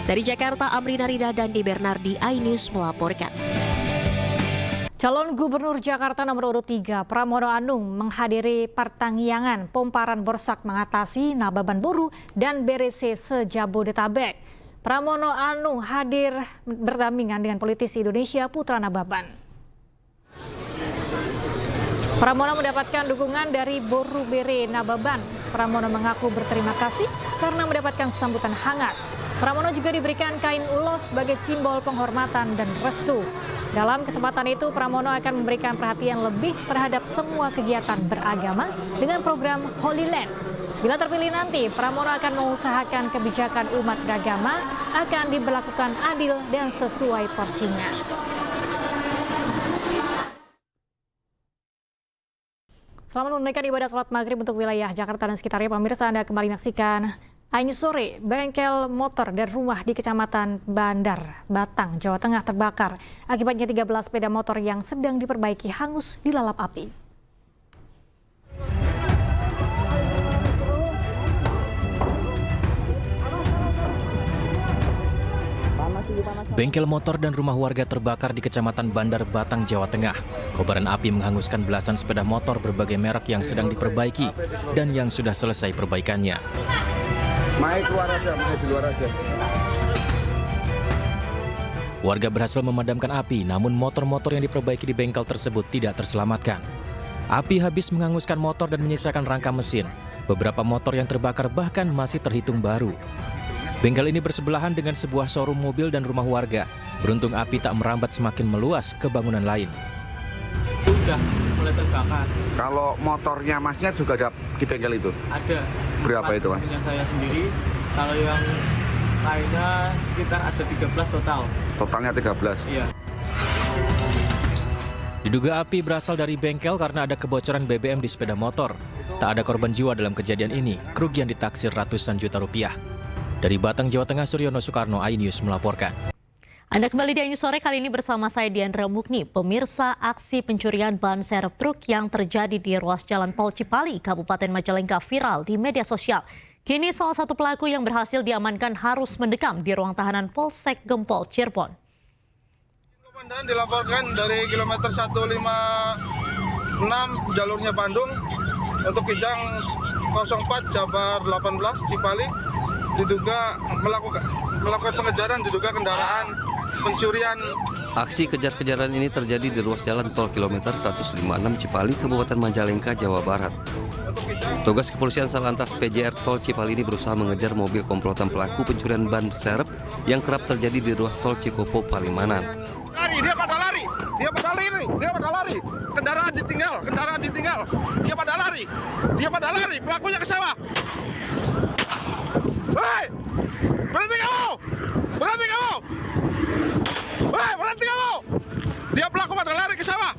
Dari Jakarta, Amrina Rida dan Di Bernardi, iNews melaporkan. Calon Gubernur Jakarta nomor urut 3, Pramono Anung menghadiri pertanggiangan Pomparan Borsak mengatasi Nababan Buru dan BRC se-Jabodetabek. Pramono Anung hadir berdampingan dengan politisi Indonesia Putra Nababan. Pramono mendapatkan dukungan dari Borubere Nababan. Pramono mengaku berterima kasih karena mendapatkan sambutan hangat. Pramono juga diberikan kain ulos sebagai simbol penghormatan dan restu. Dalam kesempatan itu, Pramono akan memberikan perhatian lebih terhadap semua kegiatan beragama dengan program Holy Land. Bila terpilih nanti, Pramono akan mengusahakan kebijakan umat beragama akan diberlakukan adil dan sesuai porsinya. Selamat menunaikan ibadah salat maghrib untuk wilayah Jakarta dan sekitarnya. Pemirsa, Anda kembali menyaksikan iNews Sore. Bengkel motor dan rumah di Kecamatan Bandar, Batang, Jawa Tengah terbakar. Akibatnya 13 sepeda motor yang sedang diperbaiki hangus dilalap api. Bengkel motor dan rumah warga terbakar di Kecamatan Bandar, Batang, Jawa Tengah. Kobaran api menghanguskan belasan sepeda motor berbagai merek yang sedang diperbaiki dan yang sudah selesai perbaikannya. Main keluar aja, main di luar aja. Warga berhasil memadamkan api, namun motor-motor yang diperbaiki di bengkel tersebut tidak terselamatkan. Api habis menghanguskan motor dan menyisakan rangka mesin. Beberapa motor yang terbakar bahkan masih terhitung baru. Bengkel ini bersebelahan dengan sebuah showroom mobil dan rumah warga. Beruntung api tak merambat semakin meluas ke bangunan lain. Sudah mulai terbakar. Kalau motornya masnya juga ada di bengkel itu? Ada. Berapa itu, Mas? Punya saya sendiri. Kalau yang lainnya sekitar ada 13 total. Totalnya 13? Iya. Diduga api berasal dari bengkel karena ada kebocoran BBM di sepeda motor. Tak ada korban jiwa dalam kejadian ini. Kerugian ditaksir ratusan juta rupiah. Dari Batang, Jawa Tengah, Suryono Soekarno, iNews melaporkan. Anda kembali di iNews Sore, kali ini bersama saya Diandra Mukni. Pemirsa, aksi pencurian ban serep truk yang terjadi di ruas jalan tol Cipali, Kabupaten Majalengka viral di media sosial. Kini salah satu pelaku yang berhasil diamankan harus mendekam di ruang tahanan Polsek Gempol, Cirebon. Komandan dilaporkan dari kilometer 156 jalurnya Bandung untuk Kijang 04 Jabar 18 Cipali. Diduga melakukan pengejaran, diduga kendaraan pencurian. Aksi kejar-kejaran ini terjadi di ruas jalan tol kilometer 156 Cipali, Kabupaten Majalengka, Jawa Barat. Petugas kepolisian Salantas PJR Tol Cipali ini berusaha mengejar mobil komplotan pelaku pencurian ban serep yang kerap terjadi di ruas tol Cikopo, Palimanan. Dia pada lari, kendaraan ditinggal, dia pada lari, pelakunya ke sawah. Hei, berhenti kamu! Hei, berhenti kamu! Dia pelaku pada lari ke sawah,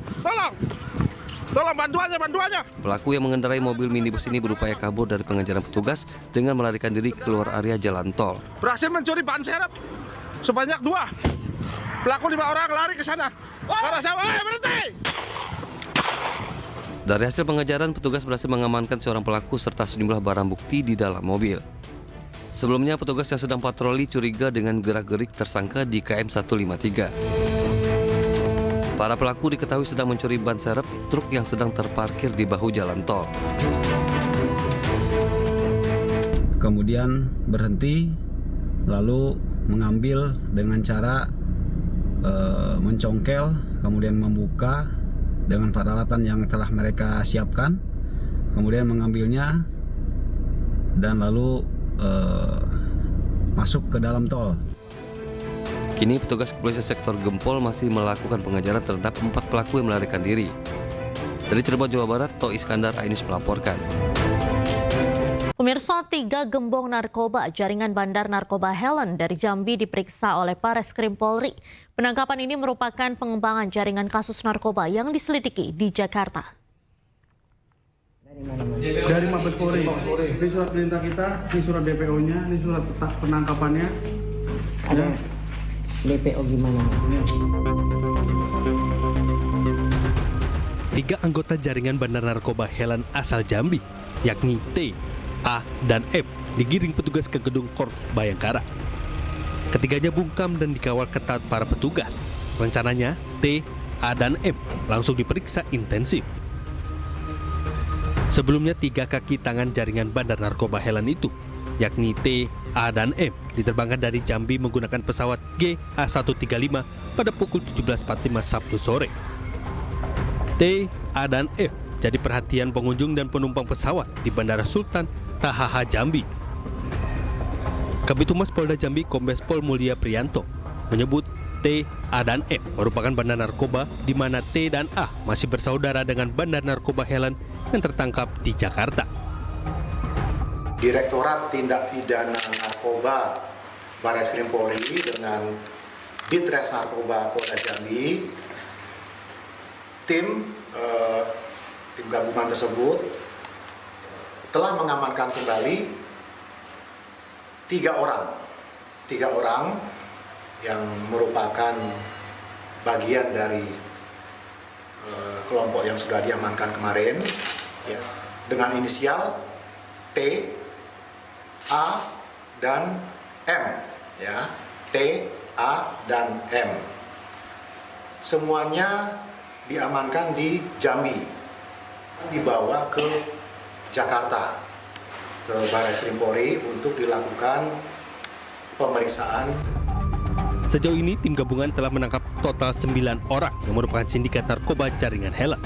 tolong bantuannya. Pelaku yang mengendarai mobil minibus ini berupaya kabur dari pengejaran petugas dengan melarikan diri keluar area jalan tol. Berhasil mencuri ban serep sebanyak 2. Pelaku 5 orang lari ke sana. Para sawah, berhenti! Dari hasil pengejaran, petugas berhasil mengamankan seorang pelaku serta sejumlah barang bukti di dalam mobil. Sebelumnya, petugas yang sedang patroli curiga dengan gerak-gerik tersangka di KM 153. Para pelaku diketahui sedang mencuri ban serep truk yang sedang terparkir di bahu jalan tol. Kemudian berhenti, lalu mengambil dengan cara mencongkel, kemudian membuka dengan peralatan yang telah mereka siapkan, kemudian mengambilnya dan lalu masuk ke dalam tol. Kini petugas kepolisian sektor Gempol masih melakukan pengejaran terhadap 4 pelaku yang melarikan diri. Dari Cirebon, Jawa Barat, To Iskandar, iNews melaporkan. Pemirsa, 3 gembong narkoba jaringan bandar narkoba Helen dari Jambi diperiksa oleh Bareskrim Polri. Penangkapan ini merupakan pengembangan jaringan kasus narkoba yang diselidiki di Jakarta. Dari Mabes Polri, ini surat perintah kita, ini surat DPO-nya, ini surat penangkapannya. Ada DPO gimana? 3 anggota jaringan bandar narkoba Helen asal Jambi, yakni T, A, dan F, digiring petugas ke gedung Korps Bayangkara. Ketiganya bungkam dan dikawal ketat para petugas. Rencananya, T, A, dan M langsung diperiksa intensif. Sebelumnya 3 kaki tangan jaringan bandar narkoba Helen itu yakni T, A, dan M, diterbangkan dari Jambi menggunakan pesawat GA135 pada pukul 17.45 Sabtu sore. T, A, dan F jadi perhatian pengunjung dan penumpang pesawat di Bandara Sultan Tahaha Jambi. Kabid Humas Polda Jambi Kombes Pol Mulia Priyanto menyebut T, A, dan M merupakan bandar narkoba di mana T dan A masih bersaudara dengan bandar narkoba Helen yang tertangkap di Jakarta. Direktorat Tindak Pidana Narkoba Barreskrim Polri dengan Ditres Narkoba Polda Jambi, tim gabungan tersebut telah mengamankan kembali 3 orang yang merupakan bagian dari kelompok yang sudah diamankan kemarin, ya, dengan inisial T, A, dan M, ya, T, A, dan M. Semuanya diamankan di Jambi, dibawa ke Jakarta, ke Barreskrim Polri untuk dilakukan pemeriksaan. Sejauh ini, tim gabungan telah menangkap total 9 orang yang merupakan sindikat narkoba jaringan Helen.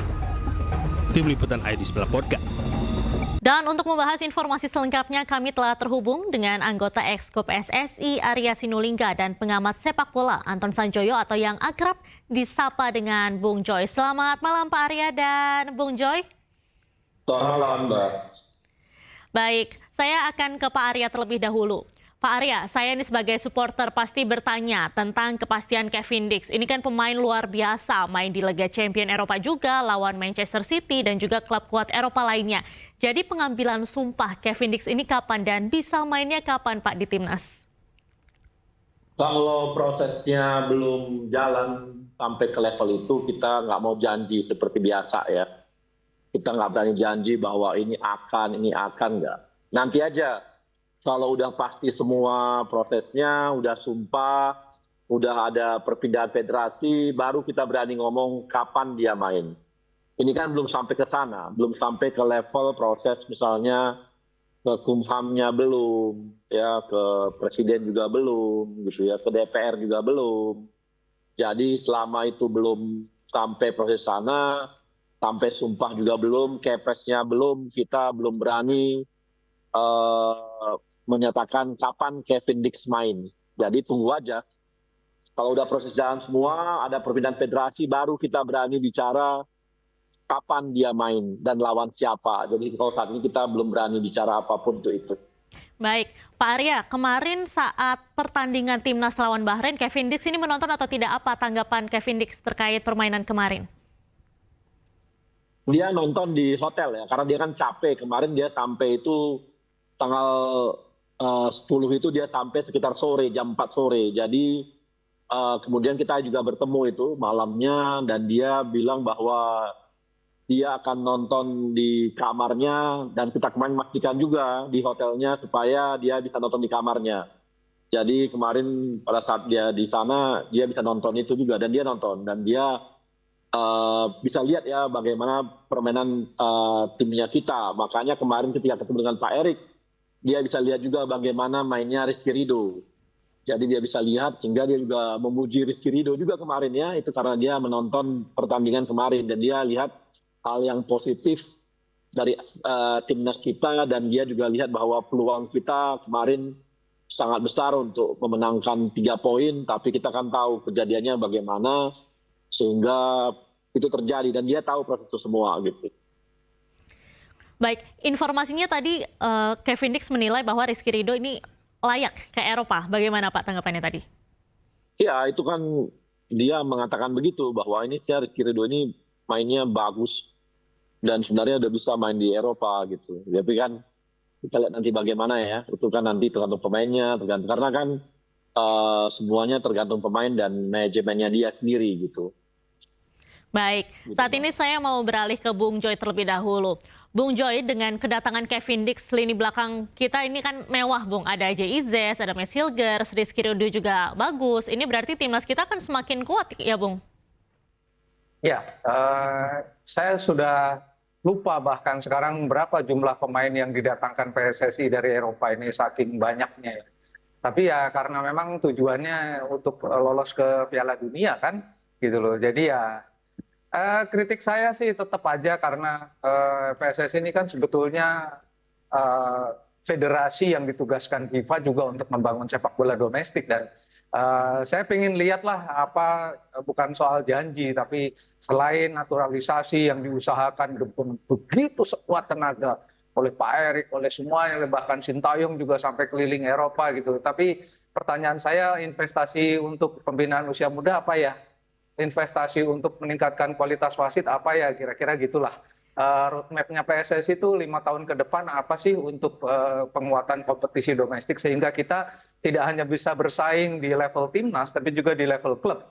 Tim Liputan iNews melaporkan. Dan untuk membahas informasi selengkapnya, kami telah terhubung dengan anggota Exco PSSI Arya Sinulinga dan pengamat sepak bola Anton Sanjoyo atau yang akrab disapa dengan Bung Joy. Selamat malam Pak Arya dan Bung Joy. Selamat malam, Mbak. Baik, saya akan ke Pak Arya terlebih dahulu. Pak Arya, saya ini sebagai supporter pasti bertanya tentang kepastian Kevin Dix. Ini kan pemain luar biasa, main di Liga Champions Eropa juga, lawan Manchester City dan juga klub kuat Eropa lainnya. Jadi pengambilan sumpah Kevin Dix ini kapan dan bisa mainnya kapan Pak di timnas? Kalau prosesnya belum jalan sampai ke level itu, kita nggak mau janji seperti biasa ya. Kita nggak berani janji bahwa ini akan nggak. Nanti aja. Kalau udah pasti semua prosesnya, udah sumpah, udah ada perpindahan federasi, baru kita berani ngomong kapan dia main. Ini kan belum sampai ke sana, belum sampai ke level proses misalnya ke Kumhamnya belum, ya ke Presiden juga belum, gitu ya, ke DPR juga belum. Jadi selama itu belum sampai proses sana, sampai sumpah juga belum, Kepresnya belum, kita belum berani menyatakan kapan Kevin Dix main. Jadi tunggu aja. Kalau udah proses jalan semua, ada perpindahan federasi, baru kita berani bicara kapan dia main dan lawan siapa. Jadi kalau saat ini kita belum berani bicara apapun untuk itu. Baik, Pak Arya, kemarin saat pertandingan timnas lawan Bahrain, Kevin Dix ini menonton atau tidak? Apa tanggapan Kevin Dix terkait permainan kemarin? Dia nonton di hotel ya, karena dia kan capek. Kemarin dia sampai itu tanggal 10 itu dia sampai sekitar sore, jam 4 sore. Jadi kemudian kita juga bertemu itu malamnya dan dia bilang bahwa dia akan nonton di kamarnya dan kita kemarin memastikan juga di hotelnya supaya dia bisa nonton di kamarnya. Jadi kemarin pada saat dia di sana dia bisa nonton itu juga dan dia nonton dan dia bisa lihat ya bagaimana permainan timnya kita. Makanya kemarin ketika ketemu dengan Pak Erik, dia bisa lihat juga bagaimana mainnya Rizky Ridho. Jadi dia bisa lihat sehingga dia juga memuji Rizky Ridho juga kemarin ya. Itu karena dia menonton pertandingan kemarin dan dia lihat hal yang positif dari timnas kita dan dia juga lihat bahwa peluang kita kemarin sangat besar untuk memenangkan 3 poin. Tapi kita kan tahu kejadiannya bagaimana sehingga itu terjadi dan dia tahu proses itu semua gitu. Baik, informasinya tadi Kevin Dix menilai bahwa Rizky Ridho ini layak ke Eropa. Bagaimana Pak tanggapannya tadi? Ya, itu kan dia mengatakan begitu bahwa ini Rizky Ridho ini mainnya bagus dan sebenarnya udah bisa main di Eropa gitu. Tapi kan kita lihat nanti bagaimana ya. Itu kan nanti tergantung pemainnya, karena kan semuanya tergantung pemain dan manajemennya dia sendiri gitu. Baik, saat ini saya mau beralih ke Bung Joy terlebih dahulu. Bung Joy, dengan kedatangan Kevin Dix, lini belakang kita ini kan mewah, Bung. Ada Izes, ada Mes Hilgers, Rizky Ridho juga bagus. Ini berarti timnas kita kan semakin kuat ya, Bung? Ya, saya sudah lupa bahkan sekarang berapa jumlah pemain yang didatangkan PSSI dari Eropa ini saking banyaknya. Tapi ya karena memang tujuannya untuk lolos ke Piala Dunia kan, gitu loh. Jadi ya kritik saya sih tetap aja karena PSSI ini kan sebetulnya federasi yang ditugaskan FIFA juga untuk membangun sepak bola domestik dan saya ingin lihatlah apa bukan soal janji tapi selain naturalisasi yang diusahakan begitu sekuat tenaga oleh Pak Erik, oleh semuanya, bahkan Sintayong juga sampai keliling Eropa gitu. Tapi pertanyaan saya investasi untuk pembinaan usia muda apa ya? Investasi untuk meningkatkan kualitas wasit apa ya? Kira-kira gitulah. Roadmap-nya PSSI itu 5 tahun ke depan apa sih untuk penguatan kompetisi domestik sehingga kita tidak hanya bisa bersaing di level timnas tapi juga di level klub.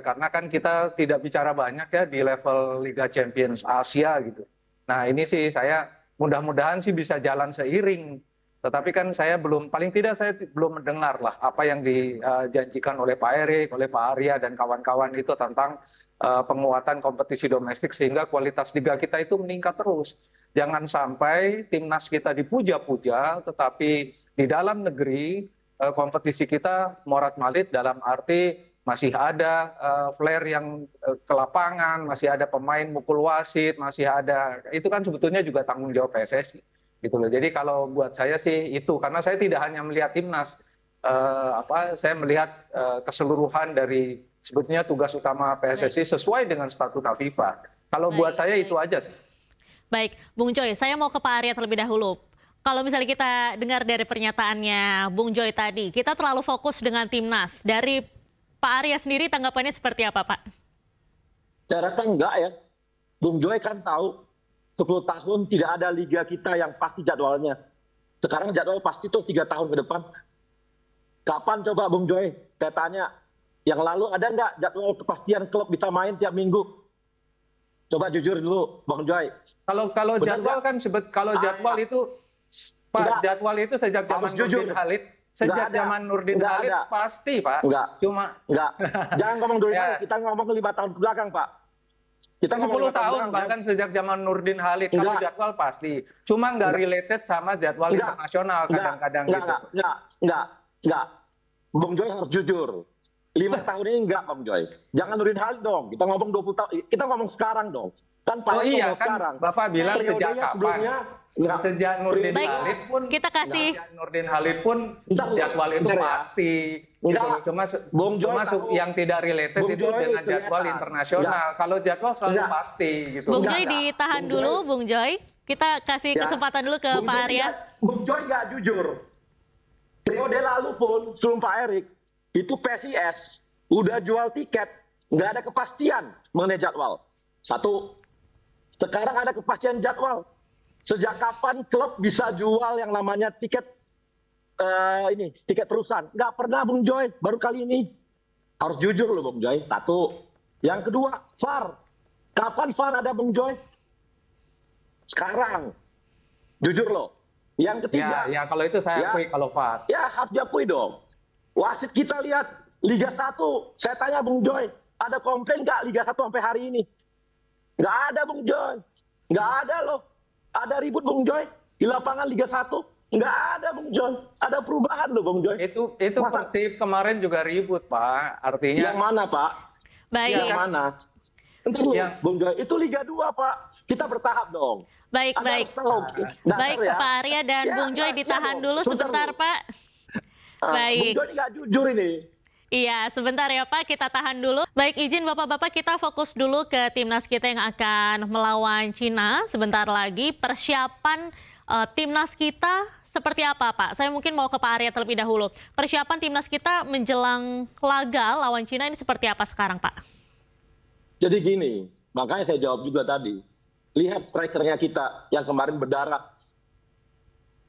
Karena kan kita tidak bicara banyak ya di level Liga Champions Asia gitu. Nah ini sih saya mudah-mudahan sih bisa jalan seiring. Tetapi kan saya paling tidak saya belum mendengar lah apa yang dijanjikan oleh Pak Erik, oleh Pak Arya dan kawan-kawan itu tentang penguatan kompetisi domestik sehingga kualitas liga kita itu meningkat terus. Jangan sampai timnas kita dipuja-puja tetapi di dalam negeri kompetisi kita morat-marit dalam arti masih ada flair yang ke lapangan, masih ada pemain mukul wasit, masih ada itu kan sebetulnya juga tanggung jawab PSSI gitu loh. Jadi kalau buat saya sih itu karena saya tidak hanya melihat timnas saya melihat keseluruhan dari sebetulnya tugas utama PSSI sesuai dengan statuta FIFA. Kalau buat saya itu aja sih. Baik, Bung Joy, saya mau ke Pak Arya terlebih dahulu. Kalau misalnya kita dengar dari pernyataannya Bung Joy tadi, kita terlalu fokus dengan timnas. Dari Pak Arya sendiri tanggapannya seperti apa, Pak? Saya rasa enggak ya. Bung Joy kan tahu 10 tahun tidak ada liga kita yang pasti jadwalnya. Sekarang jadwal pasti tuh 3 tahun ke depan. Kapan coba Bung Joy? Saya tanya, yang lalu ada nggak jadwal kepastian klub bisa main tiap minggu? Coba jujur dulu, Bang Joy. Kalau jadwal kan kalau jadwal itu Pak, jadwal itu sejak zaman Nurdin Halid. Sejak zaman Nurdin Halid pasti, Pak. Enggak. Jangan ngomong Nurdin Halid, kita ngomong 5 tahun ke belakang, Pak. Kita 10 tahun bahkan sejak zaman Nurdin Halid kalau jadwal pasti. Cuma nggak related sama jadwal internasional kadang-kadang gitu. Enggak. Bung Joy harus jujur. 5 tahun ini enggak, Bang Joy. Jangan Nurdin Halid dong. Kita ngomong 20 tahun. Kita ngomong sekarang dong. Kan Pak iya kan sekarang. Bapak bilang sejak kapan? Sejak Nurdin Halid pun kita kasih Nurdin Halid pun jadwal itu pasti. Cuma yang tidak related itu dengan jadwal internasional. Kalau jadwal selalu pasti gitu. Bung Joy ditahan dulu, Bung Joy. Kita kasih kesempatan dulu ke Pak Arya. Bung Joy nggak jujur. Periode lalu pun sebelum Pak Erik itu PSIS udah jual tiket, nggak ada kepastian mengenai jadwal. Satu, sekarang ada kepastian jadwal. Sejak kapan klub bisa jual yang namanya tiket tiket perusahaan? Nggak pernah, Bung Joy, baru kali ini. Harus jujur loh, Bung Joy. Satu. Yang kedua, VAR. Kapan VAR ada, Bung Joy? Sekarang. Jujur loh. Yang ketiga. Ya kalau itu saya akui kalau VAR. Ya harus diakui dong. Wasit kita lihat Liga 1, saya tanya Bung Joy, ada komplain nggak Liga 1 sampai hari ini? Nggak ada, Bung Joy. Nggak ada loh. Ada ribut, Bung Joy, di lapangan Liga 1. Nggak ada, Bung Joy. Ada perubahan loh, Bung Joy. Itu Persib kemarin juga ribut, Pak. Artinya. Yang mana, Pak? Baik. Yang mana? Entar loh, Bung Joy. Itu Liga 2, Pak. Kita bertahap dong. Baik. Baik, Pak Arya dan Bung Joy ditahan dulu sebentar, Pak. Baik. Bung Joy nggak jujur ini. Iya, sebentar ya Pak, kita tahan dulu. Baik, izin Bapak-Bapak kita fokus dulu ke timnas kita yang akan melawan Cina sebentar lagi. Persiapan timnas kita seperti apa, Pak? Saya mungkin mau ke Pak Arya terlebih dahulu. Persiapan timnas kita menjelang laga lawan Cina ini seperti apa sekarang, Pak? Jadi gini, makanya saya jawab juga tadi. Lihat strikernya kita yang kemarin berdarah.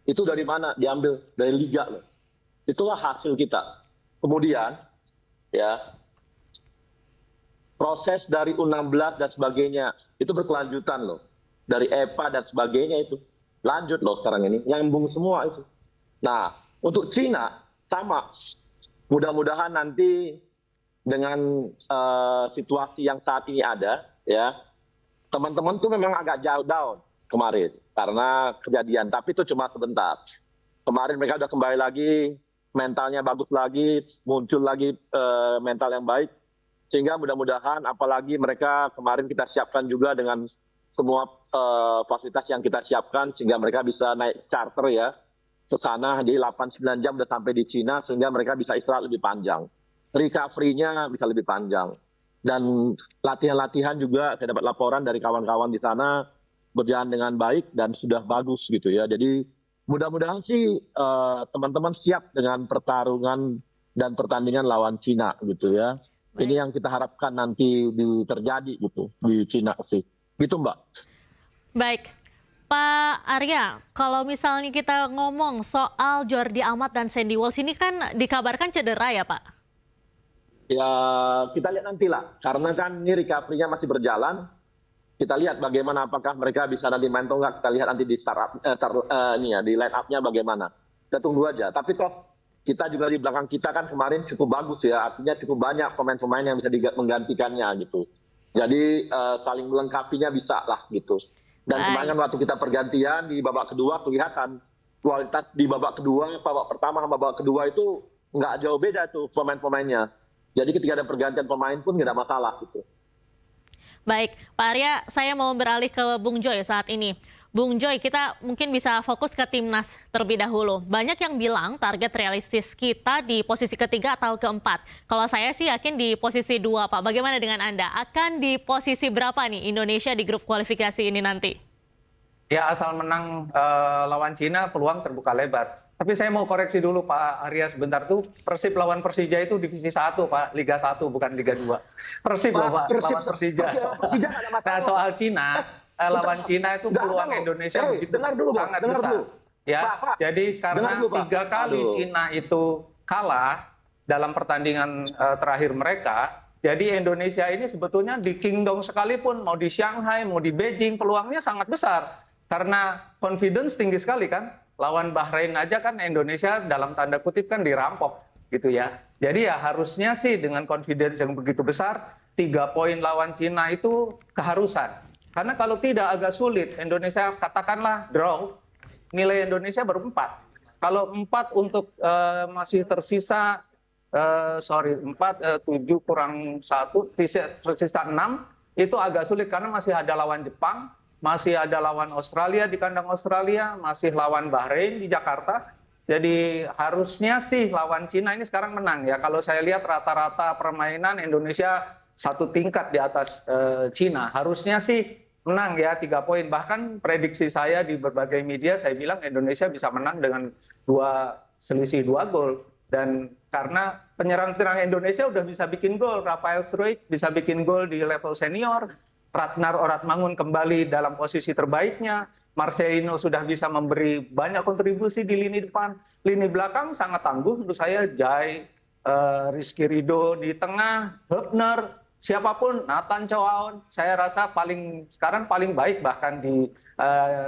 Itu dari mana? Diambil dari liga loh. Itulah hasil kita. Kemudian, ya, proses dari U16 dan sebagainya, itu berkelanjutan loh. Dari EPA dan sebagainya itu. Lanjut loh sekarang ini, nyambung semua itu. Nah, untuk Cina, sama. Mudah-mudahan nanti dengan situasi yang saat ini ada, ya, teman-teman tuh memang agak jauh down kemarin karena kejadian, tapi itu cuma sebentar. Kemarin mereka udah kembali lagi, mentalnya bagus lagi, muncul lagi mental yang baik, sehingga mudah-mudahan apalagi mereka kemarin kita siapkan juga dengan semua fasilitas yang kita siapkan sehingga mereka bisa naik charter ya ke sana, jadi 8-9 jam udah sampai di Cina sehingga mereka bisa istirahat lebih panjang, recovery-nya bisa lebih panjang. Dan latihan-latihan juga saya dapat laporan dari kawan-kawan di sana berjalan dengan baik dan sudah bagus gitu ya. Jadi mudah-mudahan sih teman-teman siap dengan pertarungan dan pertandingan lawan Cina gitu ya. Baik. Ini yang kita harapkan nanti terjadi gitu di Cina sih. Gitu Mbak. Baik. Pak Arya, kalau misalnya kita ngomong soal Jordi Amat dan Sandy Walsh ini kan dikabarkan cedera ya Pak? Ya kita lihat nantilah, karena kan ini recovery-nya masih berjalan. Kita lihat bagaimana apakah mereka bisa nanti main atau enggak. Kita lihat nanti di di line up-nya bagaimana. Kita tunggu aja. Tapi toh kita juga di belakang kita kan kemarin cukup bagus ya. Artinya cukup banyak pemain-pemain yang bisa menggantikannya gitu. Jadi saling melengkapinya bisa lah gitu. Dan kemarin waktu kita pergantian di babak kedua kelihatan kualitas di babak kedua, babak pertama sama babak kedua itu nggak jauh beda tuh pemain-pemainnya. Jadi ketika ada pergantian pemain pun nggak ada masalah gitu. Baik, Pak Arya, saya mau beralih ke Bung Joy saat ini. Bung Joy, kita mungkin bisa fokus ke timnas terlebih dahulu. Banyak yang bilang target realistis kita di posisi ketiga atau keempat. Kalau saya sih yakin di posisi 2, Pak. Bagaimana dengan Anda? Akan di posisi berapa nih Indonesia di grup kualifikasi ini nanti? Ya, asal menang lawan Cina, peluang terbuka lebar. Tapi saya mau koreksi dulu Pak Arya sebentar tuh, Persib lawan Persija itu divisi 1 Pak, Liga 1 bukan Liga 2. Persib loh Pak, lawan Persija. Nah soal Cina, lawan Cina itu peluang Indonesia begitu sangat besar. Ya, jadi karena 3 kali Cina itu kalah dalam pertandingan terakhir mereka, jadi Indonesia ini sebetulnya di Kingdom sekalipun, mau di Shanghai, mau di Beijing, peluangnya sangat besar. Karena confidence tinggi sekali kan. Lawan Bahrain aja kan Indonesia dalam tanda kutip kan dirampok gitu ya. Jadi ya harusnya sih dengan confidence yang begitu besar 3 poin lawan Cina itu keharusan. Karena kalau tidak agak sulit, Indonesia katakanlah draw, nilai Indonesia baru 4. Kalau 4 untuk masih tersisa 7 kurang 1 tersisa 6 itu agak sulit karena masih ada lawan Jepang. Masih ada lawan Australia di kandang Australia, masih lawan Bahrain di Jakarta. Jadi harusnya sih lawan Cina ini sekarang menang ya. Kalau saya lihat rata-rata permainan Indonesia 1 tingkat di atas Cina. Harusnya sih menang ya 3 poin. Bahkan prediksi saya di berbagai media saya bilang Indonesia bisa menang dengan selisih 2 gol. Dan karena penyerang-penyerang Indonesia udah bisa bikin gol. Rafael Struijk bisa bikin gol di level senior. Ratnar Oratmangun kembali dalam posisi terbaiknya. Marcelino sudah bisa memberi banyak kontribusi di lini depan. Lini belakang sangat tangguh menurut saya. Jai, Rizky Ridho di tengah, Hübner, siapapun, Nathan Choaon. Saya rasa sekarang paling baik bahkan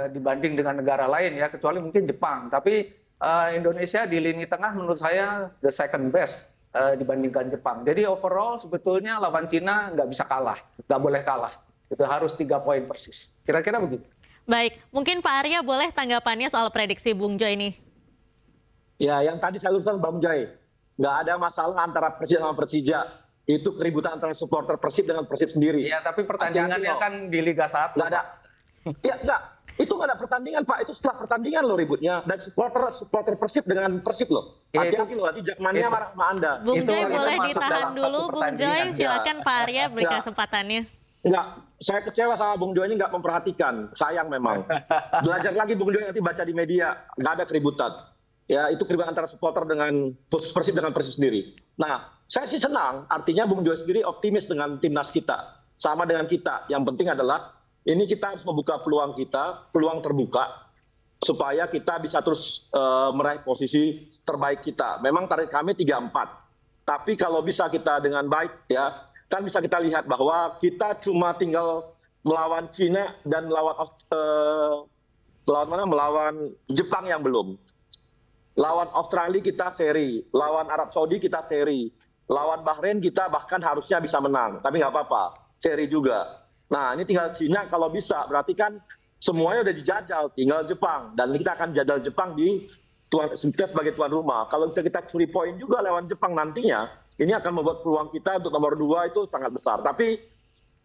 dibanding dengan negara lain ya, kecuali mungkin Jepang. Tapi Indonesia di lini tengah menurut saya the second best dibandingkan Jepang. Jadi overall sebetulnya lawan Cina nggak bisa kalah, nggak boleh kalah. Itu harus 3 poin persis. Kira-kira begitu. Baik, mungkin Pak Arya boleh tanggapannya soal prediksi Bung Joy ini. Ya, yang tadi saya luruskan Bung Joy. Nggak ada masalah antara Persib sama Persija. Itu keributan antara supporter Persib dengan Persib sendiri. Ya, tapi pertandingannya kan di Liga 1. Nggak ada. Ya, nggak. Itu nggak ada pertandingan, Pak. Itu setelah pertandingan loh ributnya. Dan supporter Persib dengan Persib loh. Hati-hati loh, nanti Jakmania marah sama Anda. Bung Joy boleh ditahan dulu, Bung Joy. Silakan Pak Arya beri kesempatannya. Enggak, saya kecewa sama Bung Joy ini nggak memperhatikan. Sayang memang. Belajar lagi Bung Joy nanti baca di media. Nggak ada keributan. Ya, itu keributan antara supporter dengan Persib dengan Persib sendiri. Nah, saya sih senang. Artinya Bung Joy sendiri optimis dengan timnas kita. Sama dengan kita. Yang penting adalah ini kita harus membuka peluang kita, peluang terbuka, supaya kita bisa terus meraih posisi terbaik kita. Memang target kami 3-4. Tapi kalau bisa kita dengan baik ya, kan bisa kita lihat bahwa kita cuma tinggal melawan Cina dan melawan Jepang yang belum. Lawan Australia kita seri, lawan Arab Saudi kita seri, lawan Bahrain kita bahkan harusnya bisa menang, tapi nggak apa-apa, seri juga. Nah, ini tinggal Cina kalau bisa, berarti kan semuanya udah dijajal, tinggal Jepang. Dan kita akan jajal Jepang kita sebagai tuan rumah. Kalau kita curi poin juga lewat Jepang nantinya, ini akan membuat peluang kita untuk nomor 2 itu sangat besar. Tapi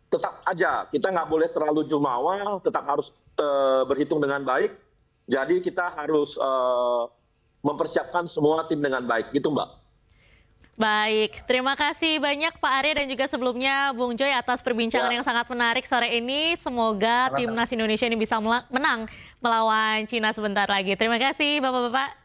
tetap aja, kita nggak boleh terlalu jumawa, tetap harus berhitung dengan baik. Jadi kita harus mempersiapkan semua tim dengan baik, gitu Mbak. Baik, terima kasih banyak Pak Arya dan juga sebelumnya Bung Joy atas perbincangan yang sangat menarik sore ini. Semoga timnas Indonesia ini bisa menang melawan Cina sebentar lagi. Terima kasih Bapak-Bapak.